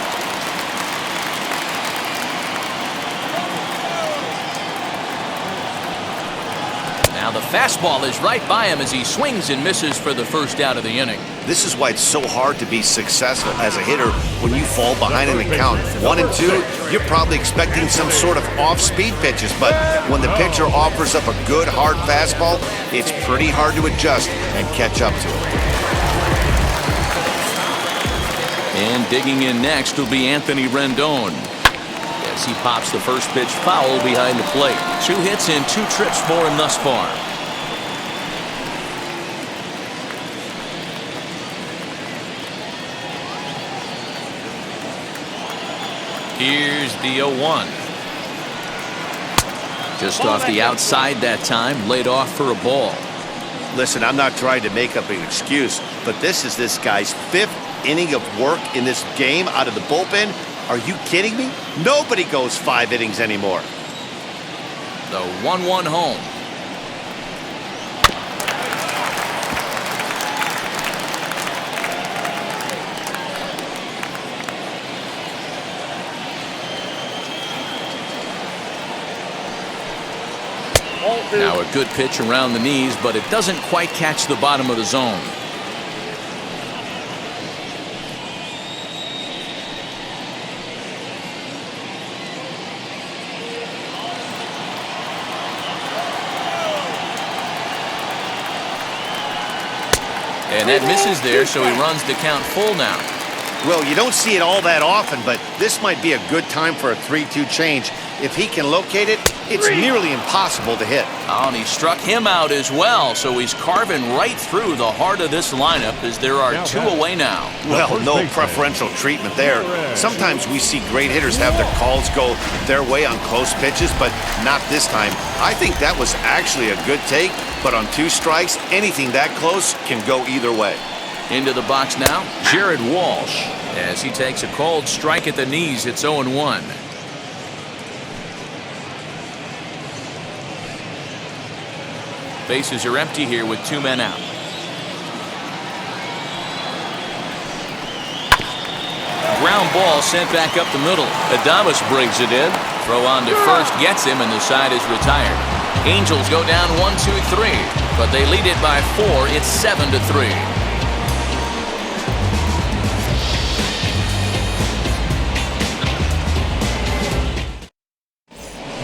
Now the fastball is right by him as he swings and misses for the first out of the inning. This is why it's so hard to be successful as a hitter when you fall behind in the count. 1-2, you're probably expecting some sort of off-speed pitches, but when the pitcher offers up a good hard fastball, it's pretty hard to adjust and catch up to it. And digging in next will be Anthony Rendon. As he pops the first pitch foul behind the plate. 2 hits and 2 trips for him thus far. Here's the 0-1. Just off the outside that time, laid off for a ball. Listen, I'm not trying to make up an excuse, but this is this guy's 5th inning of work in this game out of the bullpen. Are you kidding me? Nobody goes 5 innings anymore. The 1-1 home. Now a good pitch around the knees, but it doesn't quite catch the bottom of the zone. And that misses there, so he runs the count full now. Well, you don't see it all that often, but this might be a good time for a 3-2 change. If he can locate it, it's nearly impossible to hit. Oh, and he struck him out as well, so he's carving right through the heart of this lineup as there are 2 away now. Well, no preferential treatment there. Sometimes we see great hitters have their calls go their way on close pitches, but not this time. I think that was actually a good take, but on 2 strikes, anything that close can go either way. Into the box now, Jared Walsh. As he takes a cold strike at the knees, it's 0-1. Bases are empty here with 2 men out. Ground ball sent back up the middle. Adames brings it in. Throw on to first gets him, and the side is retired. Angels go down 1-2-3, but they lead it by 4. It's 7-3.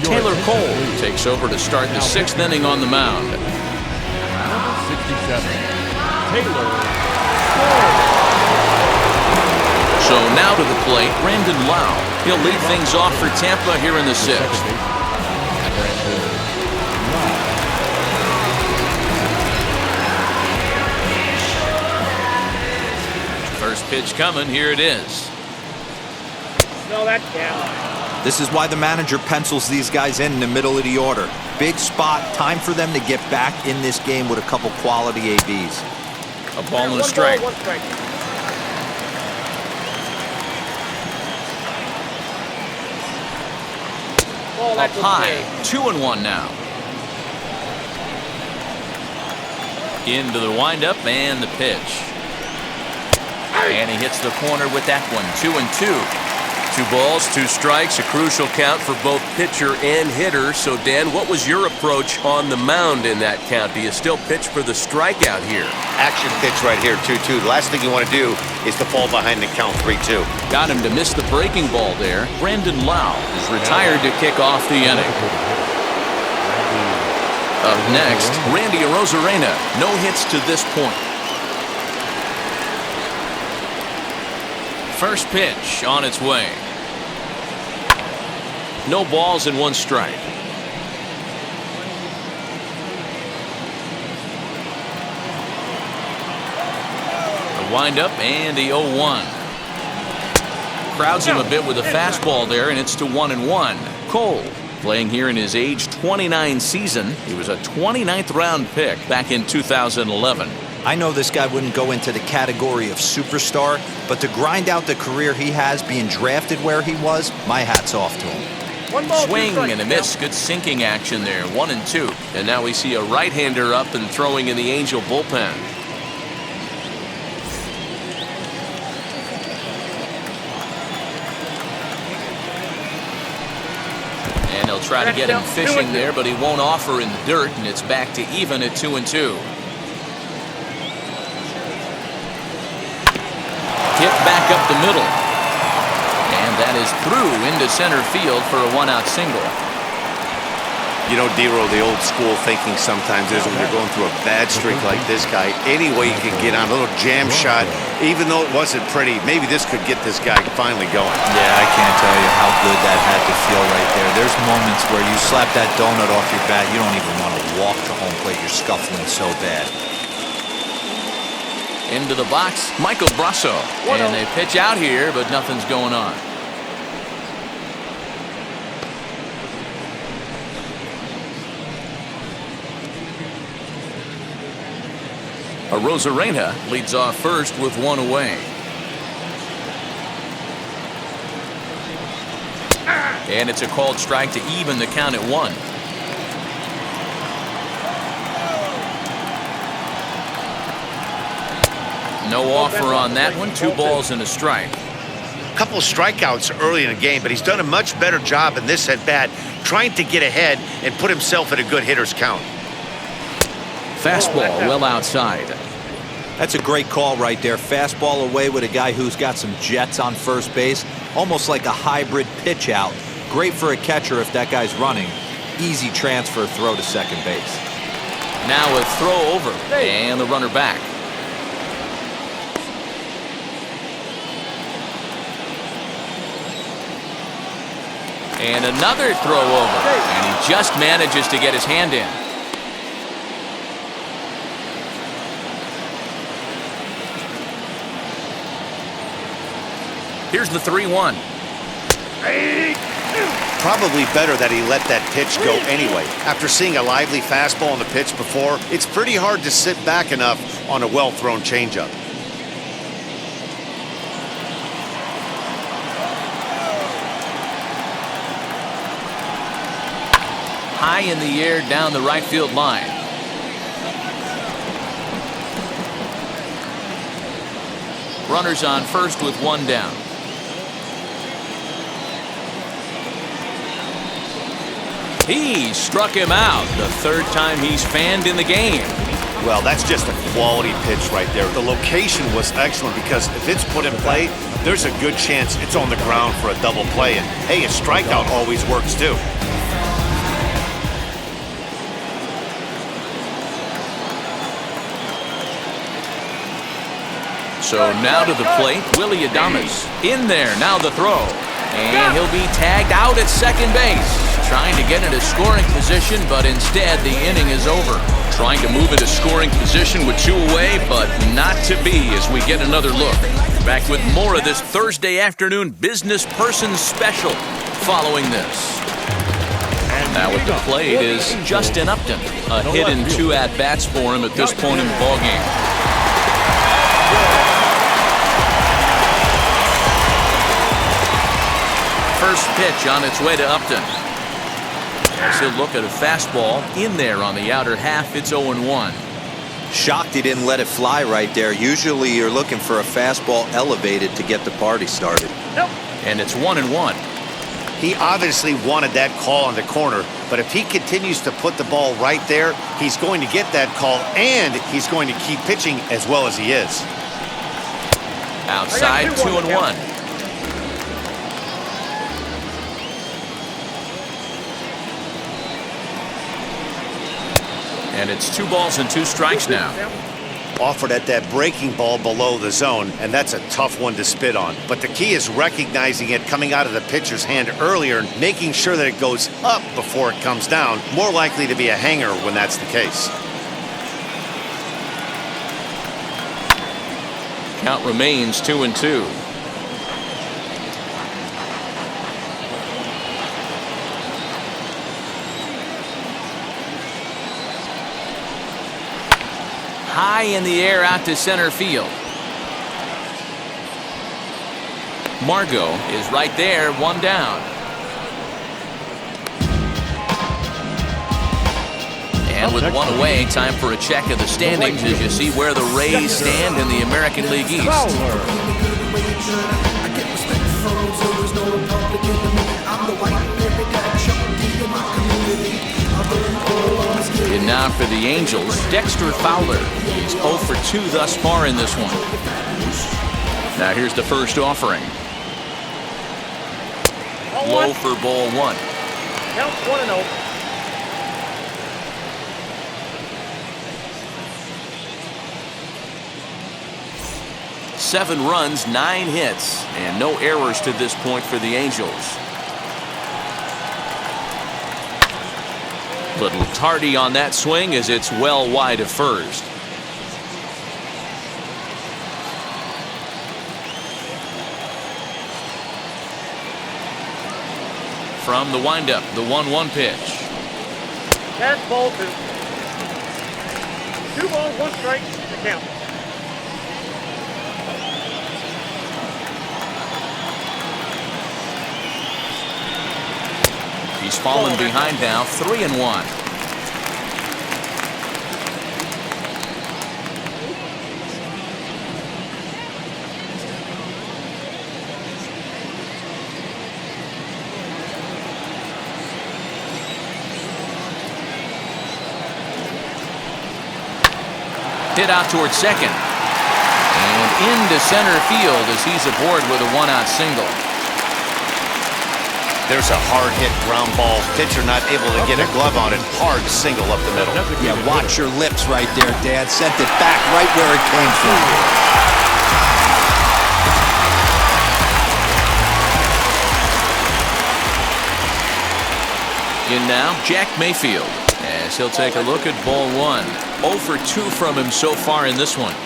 Taylor Cole takes over to start the 6th inning on the mound. 67. Taylor. So now to the plate, Brandon Lau. He'll lead things off for Tampa here in the 6th. First pitch coming, here it is. No, that's down. This is why the manager pencils these guys in the middle of the order. Big spot, time for them to get back in this game with a couple quality ABs. A ball and a strike. One strike. Up high, 2-1 now. Into the windup and the pitch. And he hits the corner with that one. 2-2. 2 balls, 2 strikes, a crucial count for both pitcher and hitter. So, Dan, what was your approach on the mound in that count? Do you still pitch for the strikeout here? Action pitch right here, 2-2. The last thing you want to do is to fall behind the count 3-2. Got him to miss the breaking ball there. Brandon Lau is retired to kick off the inning. Up next, Randy Rosarina. No hits to this point. First pitch on its way. No balls and 1 strike. The windup and the 0-1. Crowds him a bit with a fastball there, and it's to 1-1. Cole Playing here in his age 29 season, he was a 29th round pick back in 2011. I know this guy wouldn't go into the category of superstar, but to grind out the career he has being drafted where he was, my hat's off to him. Swing and a miss. Good sinking action there. 1-2. And now we see a right-hander up and throwing in the Angel bullpen. And they'll try to get him fishing there, but he won't offer in the dirt, and it's back to even at 2-2. Hit back up the middle. And that is through into center field for a 1-out single. You know, Dero, the old school thinking sometimes is when you're going through a bad streak like this guy, any way you can get on a little jam shot, even though it wasn't pretty, maybe this could get this guy finally going. Yeah, I can't tell you how good that had to feel right there. There's moments where you slap that donut off your bat, you don't even want to walk to home plate. You're scuffling so bad. Into the box, Michael Brasso. And they pitch out here, but nothing's going on. A Rosarina leads off first with 1 away. And it's a called strike to even the count at 1. No offer on that one. 2 balls and a strike. A couple of strikeouts early in the game, but he's done a much better job in this at-bat trying to get ahead and put himself at a good hitter's count. Fastball well outside. That's a great call right there. Fastball away with a guy who's got some jets on first base. Almost like a hybrid pitch out. Great for a catcher if that guy's running. Easy transfer throw to second base. Now a throw over and the runner back. And another throw over. And he just manages to get his hand in. Here's the 3-1. Probably better that he let that pitch go anyway. After seeing a lively fastball on the pitch before, it's pretty hard to sit back enough on a well-thrown changeup. High in the air down the right field line. Runners on first with 1 down. He struck him out. The 3rd time he's fanned in the game. Well, that's just a quality pitch right there. The location was excellent because if it's put in play, there's a good chance it's on the ground for a double play. And hey, a strikeout always works too. So now to the plate, Willie Adames. In there, now the throw. And he'll be tagged out at second base. Trying to get into scoring position, but instead the inning is over. Trying to move into scoring position with 2 away, but not to be as we get another look. Back with more of this Thursday afternoon business person special following this. Now with the plate is Justin Upton. A hit and 2 at-bats for him at this point in the ballgame. First pitch on its way to Upton. As he'll look at a fastball in there on the outer half. It's 0-1. Shocked he didn't let it fly right there. Usually you're looking for a fastball elevated to get the party started. And it's 1-1. He obviously wanted that call on the corner, but if he continues to put the ball right there, he's going to get that call, and he's going to keep pitching as well as he is. Outside, 2-1. And it's 2 balls and 2 strikes now. Offered at that breaking ball below the zone, and that's a tough one to spit on. But the key is recognizing it coming out of the pitcher's hand earlier and making sure that it goes up before it comes down. More likely to be a hanger when that's the case. Count remains 2-2. high in the air out to center field. Margot is right there, one down. And with one away, time for a check of the standings as you see where the Rays stand in the American League East. And now for the Angels, Dexter Fowler. He's 0 for 2 thus far in this one. Now here's the first offering. Low for ball 1. Count 1-0. Seven runs, 9 hits, and no errors to this point for the Angels. Little tardy on that swing as it's well wide of first. From the windup, the 1-1 pitch. That's ball 2. 2 balls, 1 strike to count. He's fallen behind now, 3-1. Hit out towards second. And into center field as he's aboard with a 1-out single. There's a hard-hit ground ball. Pitcher not able to get a glove on it. Hard single up the middle. Yeah, watch your lips right there, Dad. Sent it back right where it came from. In now, Jack Mayfield, as he'll take a look at ball 1. 0 for 2 from him so far in this one.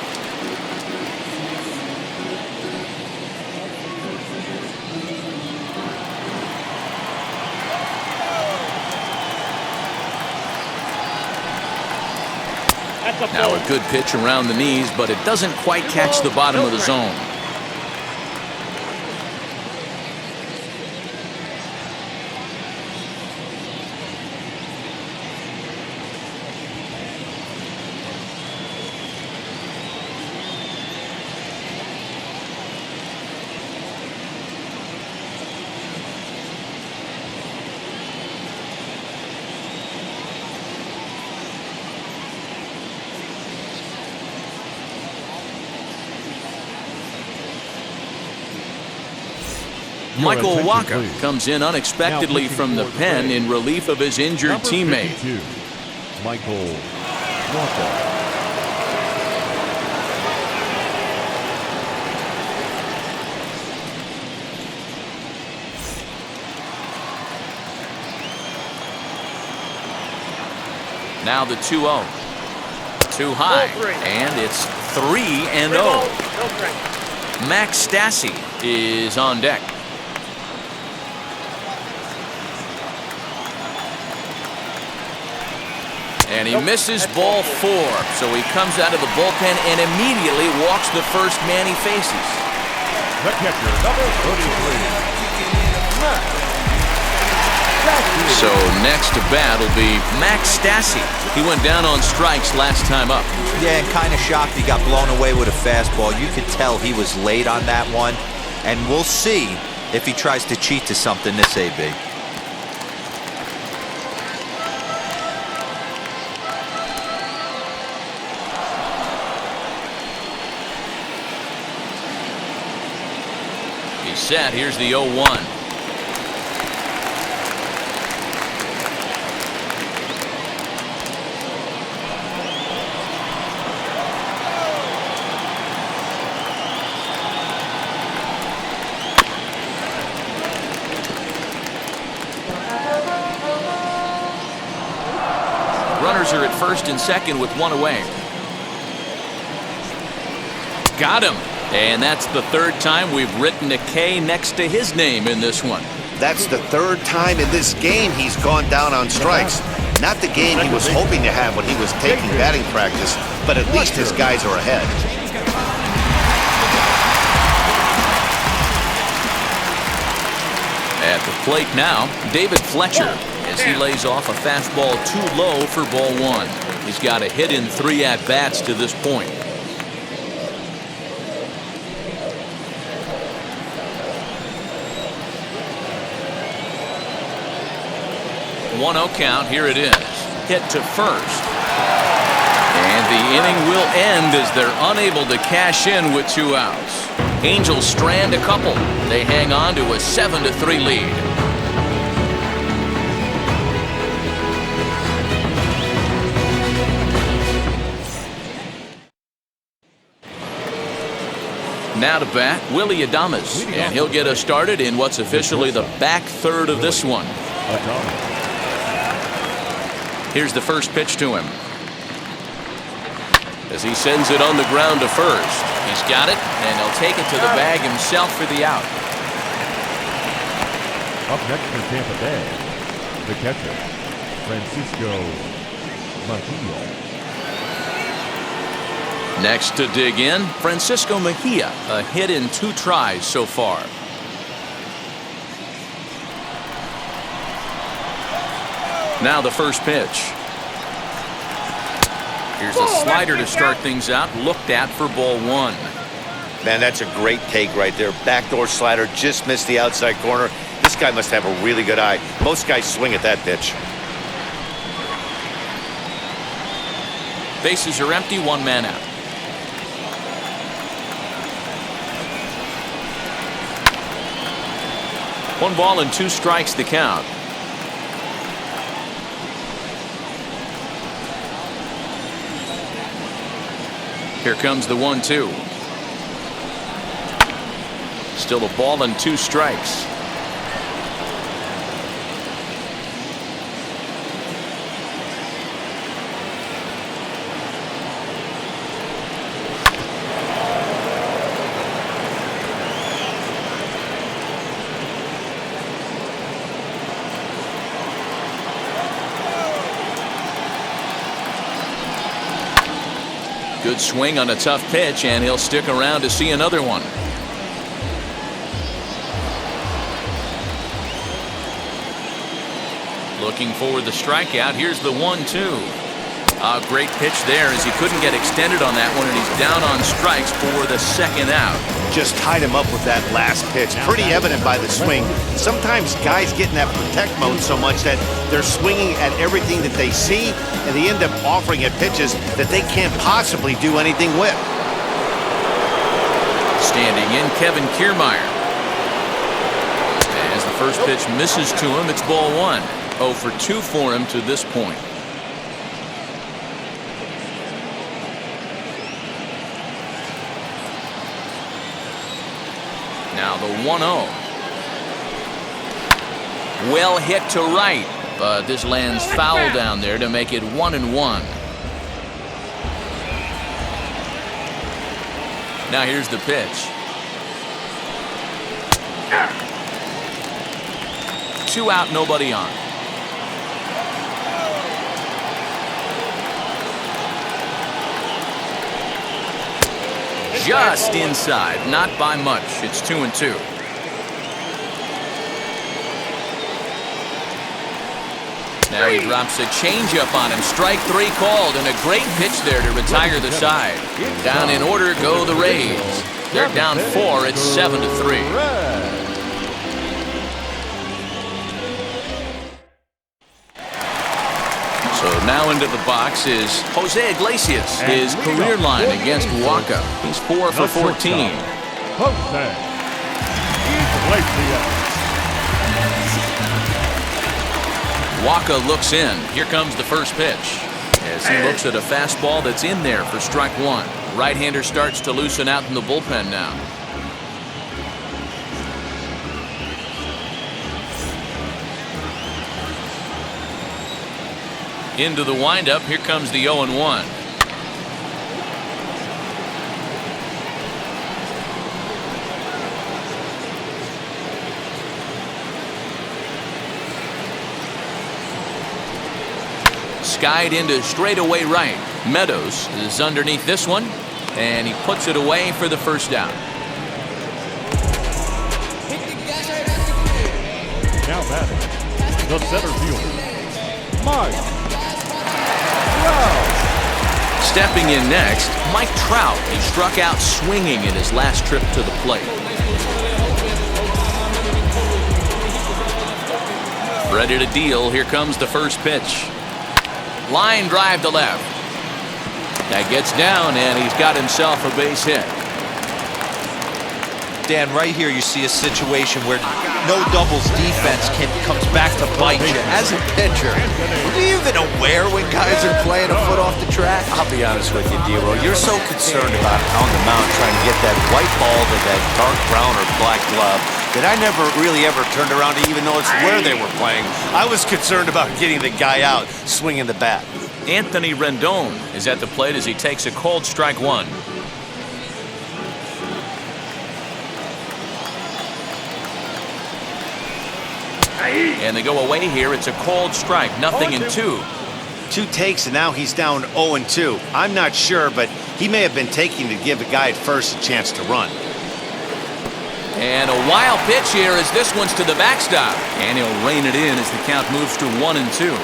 Now a good pitch around the knees, but it doesn't quite catch the bottom of the zone. Michael Walker comes in unexpectedly from the pen in relief of his injured teammate. Michael Walker. Now the 2-0. Too high, and it's 3-0. Max Stassi is on deck. And he misses ball 4, so he comes out of the bullpen and immediately walks the first man he faces. The catcher, number 33. So next to bat will be Max Stassi. He went down on strikes last time up. Yeah, and kind of shocked he got blown away with a fastball. You could tell he was late on that one. And we'll see if he tries to cheat to something this AB. He's set. Here's the 0-1. Runners are at first and second with one away. Got him. And that's the third time we've written a K next to his name in this one. That's the third time in this game he's gone down on strikes. Not the game he was hoping to have when he was taking batting practice, but at least his guys are ahead. At the plate now, David Fletcher, as he lays off a fastball too low for ball one. He's got a hit in 3 at-bats to this point. 1-0 count. Here it is. Hit to first. And the inning will end as they're unable to cash in with 2 outs. Angels strand a couple. They hang on to a 7-3 lead. Now to bat, Willie Adames, and he'll get us started in what's officially the back third of this one. Here's the first pitch to him. As he sends it on the ground to first. He's got it, and he'll take it to the bag himself for the out. Up next for Tampa Bay, the catcher, Francisco Mejia. Next to dig in, Francisco Mejia, a hit in 2 tries so far. Now the first pitch. Here's a slider to start things out, looked at for ball one. Man, that's a great take right there. Backdoor slider, just missed the outside corner. This guy must have a really good eye. Most guys swing at that pitch. Bases are empty, 1 man out. One ball and 2 strikes the count. Here comes the 1-2. Still a ball and 2 strikes. Good swing on a tough pitch, and he'll stick around to see another one. Looking for the strikeout. Here's the 1-2. A great pitch there as he couldn't get extended on that one, and he's down on strikes for the 2nd out. Just tied him up with that last pitch. Pretty evident by the swing. Sometimes guys get in that protect mode so much that they're swinging at everything that they see, and they end up offering at pitches that they can't possibly do anything with. Standing in, Kevin Kiermeier. As the first pitch misses to him, it's ball 1. 0 for 2 for him to this point. Now the 1-0. Well hit to right, but this lands foul down there to make it 1-1. Now here's the pitch. 2 out, nobody on. Just inside, not by much. It's 2-2. Now he drops a changeup on him. Strike 3 called, and a great pitch there to retire the side. Down in order go the Rays. They're down 4. It's 7-3. So now into the box is Jose Iglesias, his career line against Wacha. He's 4 for 14. Jose Iglesias. Wacha looks in. Here comes the first pitch. As he looks at a fastball that's in there for strike 1. Right-hander starts to loosen out in the bullpen now. Into the windup. Here comes the 0-1. Skied into straightaway right. Meadows is underneath this one, and he puts it away for the first down. Now batting, the center fielder, Mike Trout. Stepping in next, Mike Trout. He struck out swinging in his last trip to the plate. Ready to deal. Here comes the first pitch. Line drive to left. That gets down, and he's got himself a base hit. Dan, right here you see a situation where no doubles defense comes back to bite you. As a pitcher, are you even aware when guys are playing a foot off the track? I'll be honest with you, D-Roll. You're so concerned about on the mound trying to get that white ball to that dark brown or black glove that I never really ever turned around to even notice where they were playing. I was concerned about getting the guy out, swinging the bat. Anthony Rendon is at the plate as he takes a called strike one. And they go away here. It's a called strike. 0-2. 2 takes, and now he's down 0-2. I'm not sure, but he may have been taking to give the guy at first a chance to run. And a wild pitch here as this one's to the backstop. And he'll rein it in as the count moves to 1-2.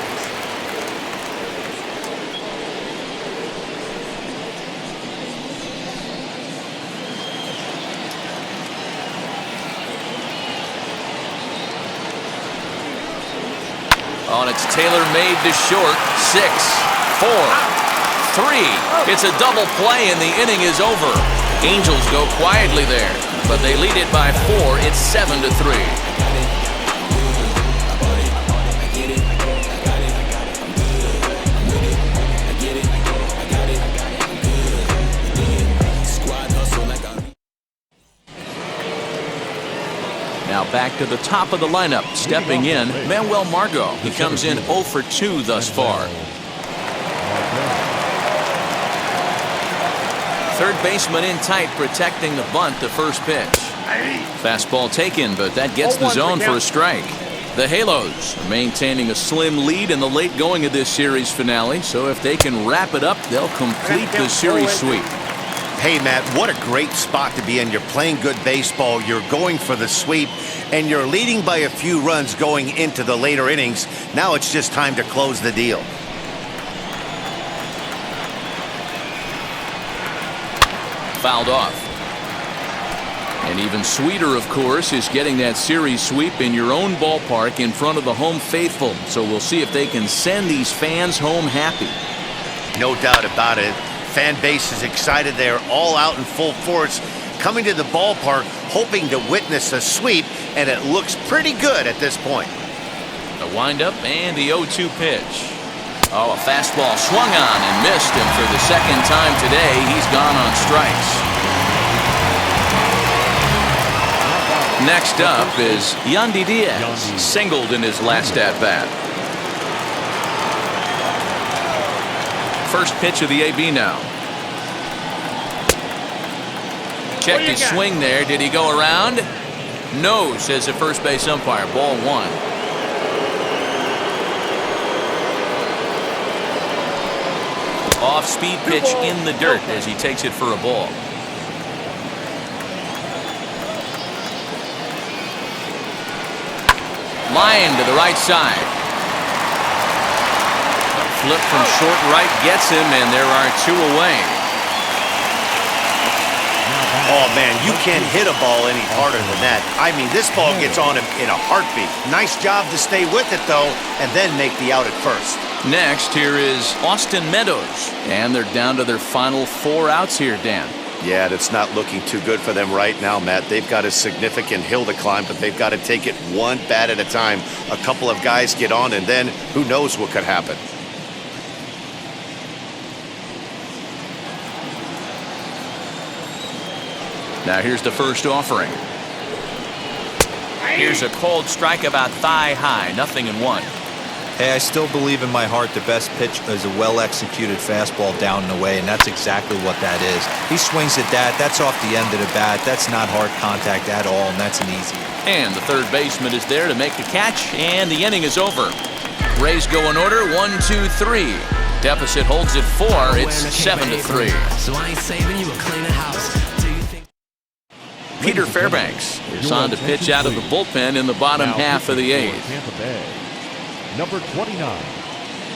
On its tailor-made to short. 6, 4, 3. It's a double play and the inning is over. Angels go quietly there, but they lead it by 4. It's 7-3. Now back to the top of the lineup. Stepping in, Manuel Margot. He comes in 0 for 2 thus far. Third baseman in tight, protecting the bunt, the first pitch. Fastball taken, but that gets the zone for a strike. The Halos are maintaining a slim lead in the late going of this series finale, so if they can wrap it up, they'll complete the series sweep. Hey, Matt, what a great spot to be in. You're playing good baseball, you're going for the sweep, and you're leading by a few runs going into the later innings. Now it's just time to close the deal. Fouled off. And even sweeter, of course, is getting that series sweep in your own ballpark in front of the home faithful. So we'll see if they can send these fans home happy. No doubt about it. Fan base is excited. They're all out in full force, coming to the ballpark, hoping to witness a sweep, and it looks pretty good at this point. The windup and the 0-2 pitch. Oh, a fastball swung on and missed, and for the second time today, he's gone on strikes. Next up is Yandi Diaz, singled in his last at-bat. First pitch of the AB now. Checked his swing there. Did he go around? No, says the first base umpire. Ball 1. Off-speed pitch in the dirt as he takes it for a ball. Line to the right side. Flip from short right gets him, and there are 2 away. Oh, man, you can't hit a ball any harder than that. I mean, this ball gets on him in a heartbeat. Nice job to stay with it, though, and then make the out at first. Next, here is Austin Meadows, and they're down to their final 4 outs here, Dan. Yeah, that's not looking too good for them right now, Matt. They've got a significant hill to climb, but they've got to take it one bat at a time. A couple of guys get on, and then who knows what could happen. Now here's the first offering. Here's a cold strike about thigh high, 0-1. Hey, I still believe in my heart the best pitch is a well-executed fastball down and away, and that's exactly what that is. He swings at that. That's off the end of the bat. That's not hard contact at all, and that's an easy. And the third baseman is there to make the catch, and the inning is over. Rays go in order, 1, 2, 3. Deficit holds at 4. It's 7-3. So I ain't saving you a cleaner house. Do you think? Peter Fairbanks is on to pitch out of the bullpen in the bottom half of the 8th. Tampa Bay, number 29,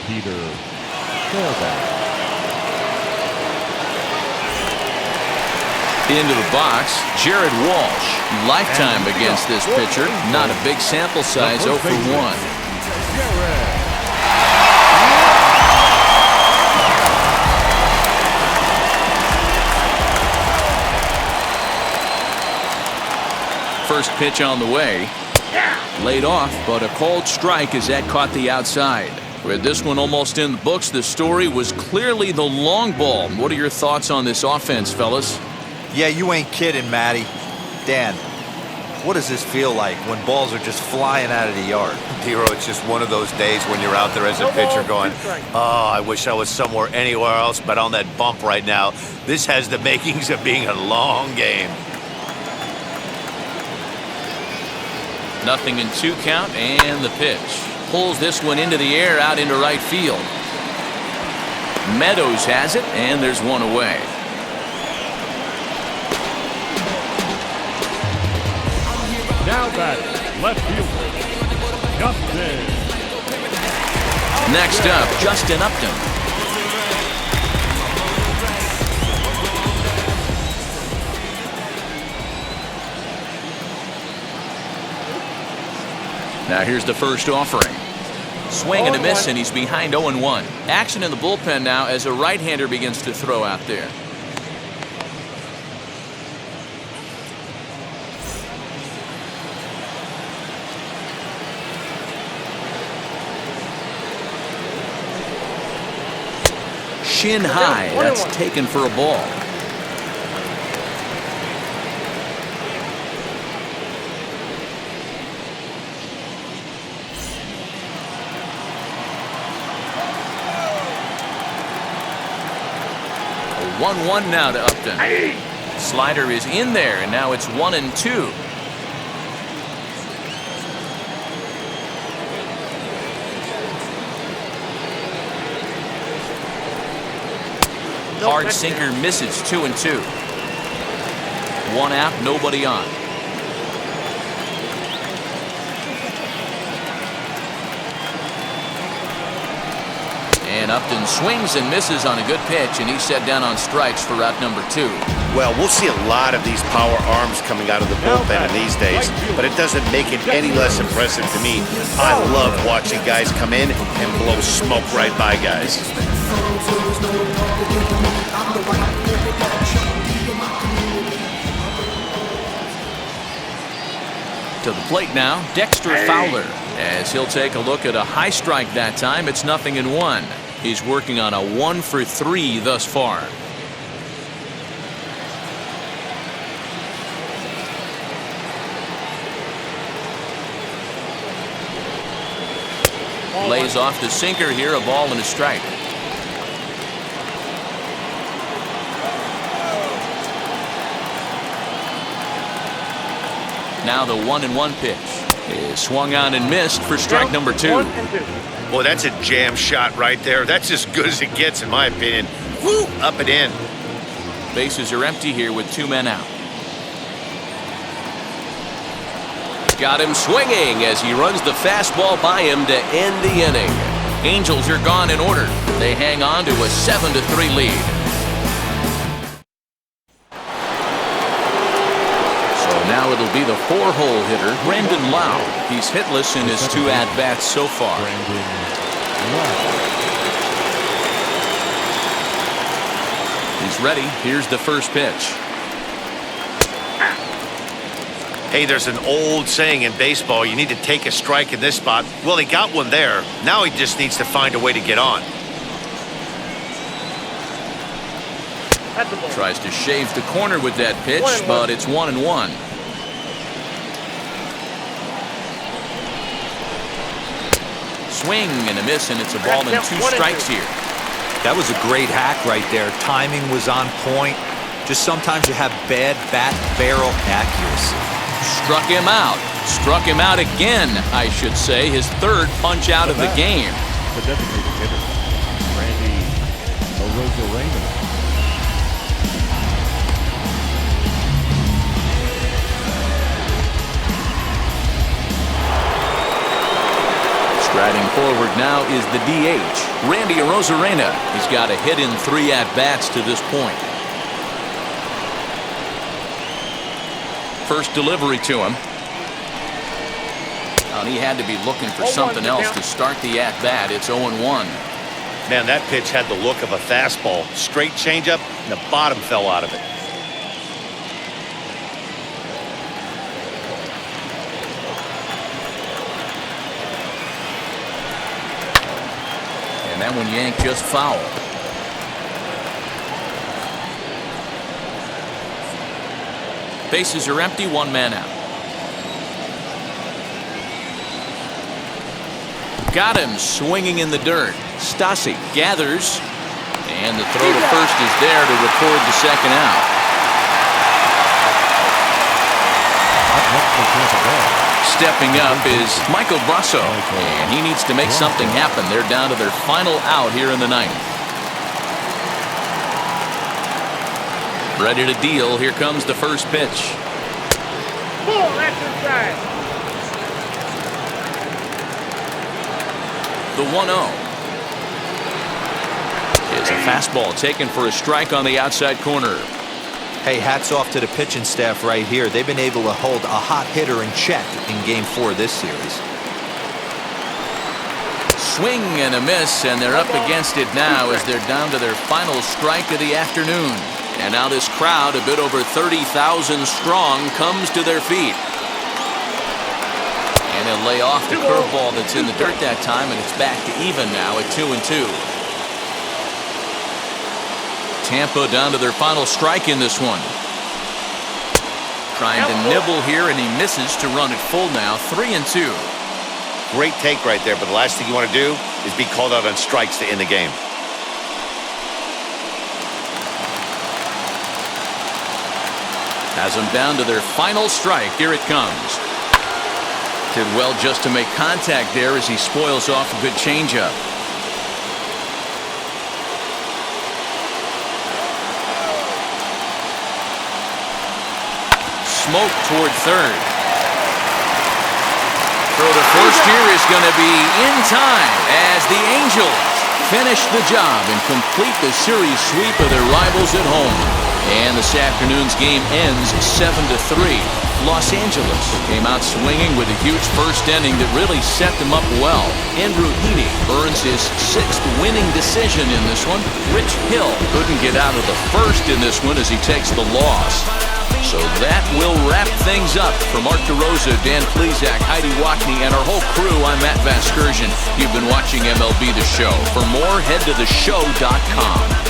Peter Fairbanks. Into the box, Jared Walsh. Lifetime against this pitcher. Not a big sample size, 0 for 1. First pitch on the way. Laid off, but a called strike as that caught the outside. With this one almost in the books, the story was clearly the long ball. What are your thoughts on this offense, fellas? Yeah, you ain't kidding, Matty. Dan, what does this feel like when balls are just flying out of the yard? Dero, it's just one of those days when you're out there as a pitcher going, oh, I wish I was somewhere anywhere else but on that bump right now. This has the makings of being a long game. Nothing in 2 count, and the pitch. Pulls this one into the air out into right field. Meadows has it, and there's one away. Now batting, left fielder, Upton. Next up, Justin Upton. Now here's the first offering. Swing and a miss, and he's behind 0-1. Action in the bullpen now as a right-hander begins to throw out there. Shin high, that's taken for a ball. A 1-1 now to Upton. Slider is in there, and now it's 1-2. Hard sinker misses, 2-2. 1 out, nobody on. And Upton swings and misses on a good pitch, and he's set down on strikes for route number 2. Well, we'll see a lot of these power arms coming out of the bullpen in these days, but it doesn't make it any less impressive to me. I love watching guys come in and blow smoke right by guys. To the plate now, Dexter Fowler, as he'll take a look at a high strike that time. It's 0-1. He's working on a 1 for 3 thus far. Lays off the sinker here, a ball and a strike. Now the 1-1 pitch is swung on and missed for strike number 2. Boy, that's a jam shot right there. That's as good as it gets, in my opinion. Woo! Up and in. Bases are empty here with 2 men out. Got him swinging as he runs the fastball by him to end the inning. Angels are gone in order. They hang on to a 7-3 lead. Now it'll be the 4-hole hitter, Rendon. He's hitless in his 2 at-bats so far. He's ready. Here's the first pitch. Hey, there's an old saying in baseball, you need to take a strike in this spot. Well, he got one there. Now he just needs to find a way to get on. Tries to shave the corner with that pitch, but it's 1-1. Swing and a miss, and it's a ball and 2 strikes here. That was a great hack right there. Timing was on point. Just sometimes you have bad bat barrel accuracy. Struck him out. Struck him out again, I should say. His 3rd punch out of the game. The designated hitter, Riding forward now is the DH, Randy Rosarina. He's got a hit in 3 at-bats to this point. First delivery to him. And he had to be looking for something else to start the at-bat. It's 0-1. Man, that pitch had the look of a fastball. Straight changeup, and the bottom fell out of it. And that one yanked just foul. Bases are empty, 1 man out. Got him swinging in the dirt. Stasi gathers, and the throw to first is there to record the second out. Stepping up is Michael Brasso, and he needs to make something happen. They're down to their final out here in the 9th. Ready to deal. Here comes the first pitch. Pull, that's inside. The 1-0 is a fastball taken for a strike on the outside corner. Hey, hats off to the pitching staff right here. They've been able to hold a hot hitter in check in Game 4 of this series. Swing and a miss, and they're up against it now as they're down to their final strike of the afternoon. And now this crowd, a bit over 30,000 strong, comes to their feet. And he'll lay off the curveball that's in the dirt that time, and it's back to even now at 2-2. Tampa down to their final strike in this one. Trying to nibble here, and he misses to run it full now, 3-2. Great take right there, but the last thing you want to do is be called out on strikes to end the game. Has them down to their final strike. Here it comes. Did well just to make contact there as he spoils off a good changeup. Smoke toward third. Throw to first here is going to be in time as the Angels finish the job and complete the series sweep of their rivals at home. And this afternoon's game ends 7-3. Los Angeles came out swinging with a huge first inning that really set them up well. Andrew Heaney earns his 6th winning decision in this one. Rich Hill couldn't get out of the first in this one as he takes the loss. So that will wrap things up. For Mark DeRosa, Dan Plesac, Heidi Watney, and our whole crew, I'm Matt Vasgersian. You've been watching MLB The Show. For more, head to theshow.com.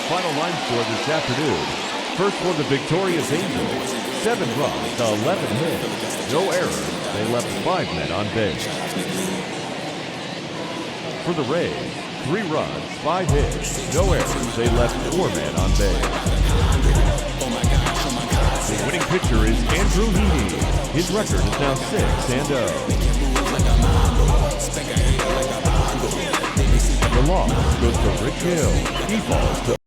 Final line score this afternoon. First for the victorious Angels, 7 runs to 11 hits. No errors. They left 5 men on base. For the Rays, 3 runs, 5 hits. No errors. They left 4 men on base. The winning pitcher is Andrew Heaney. His record is now 6-0. The loss goes to Rich Hill. He falls to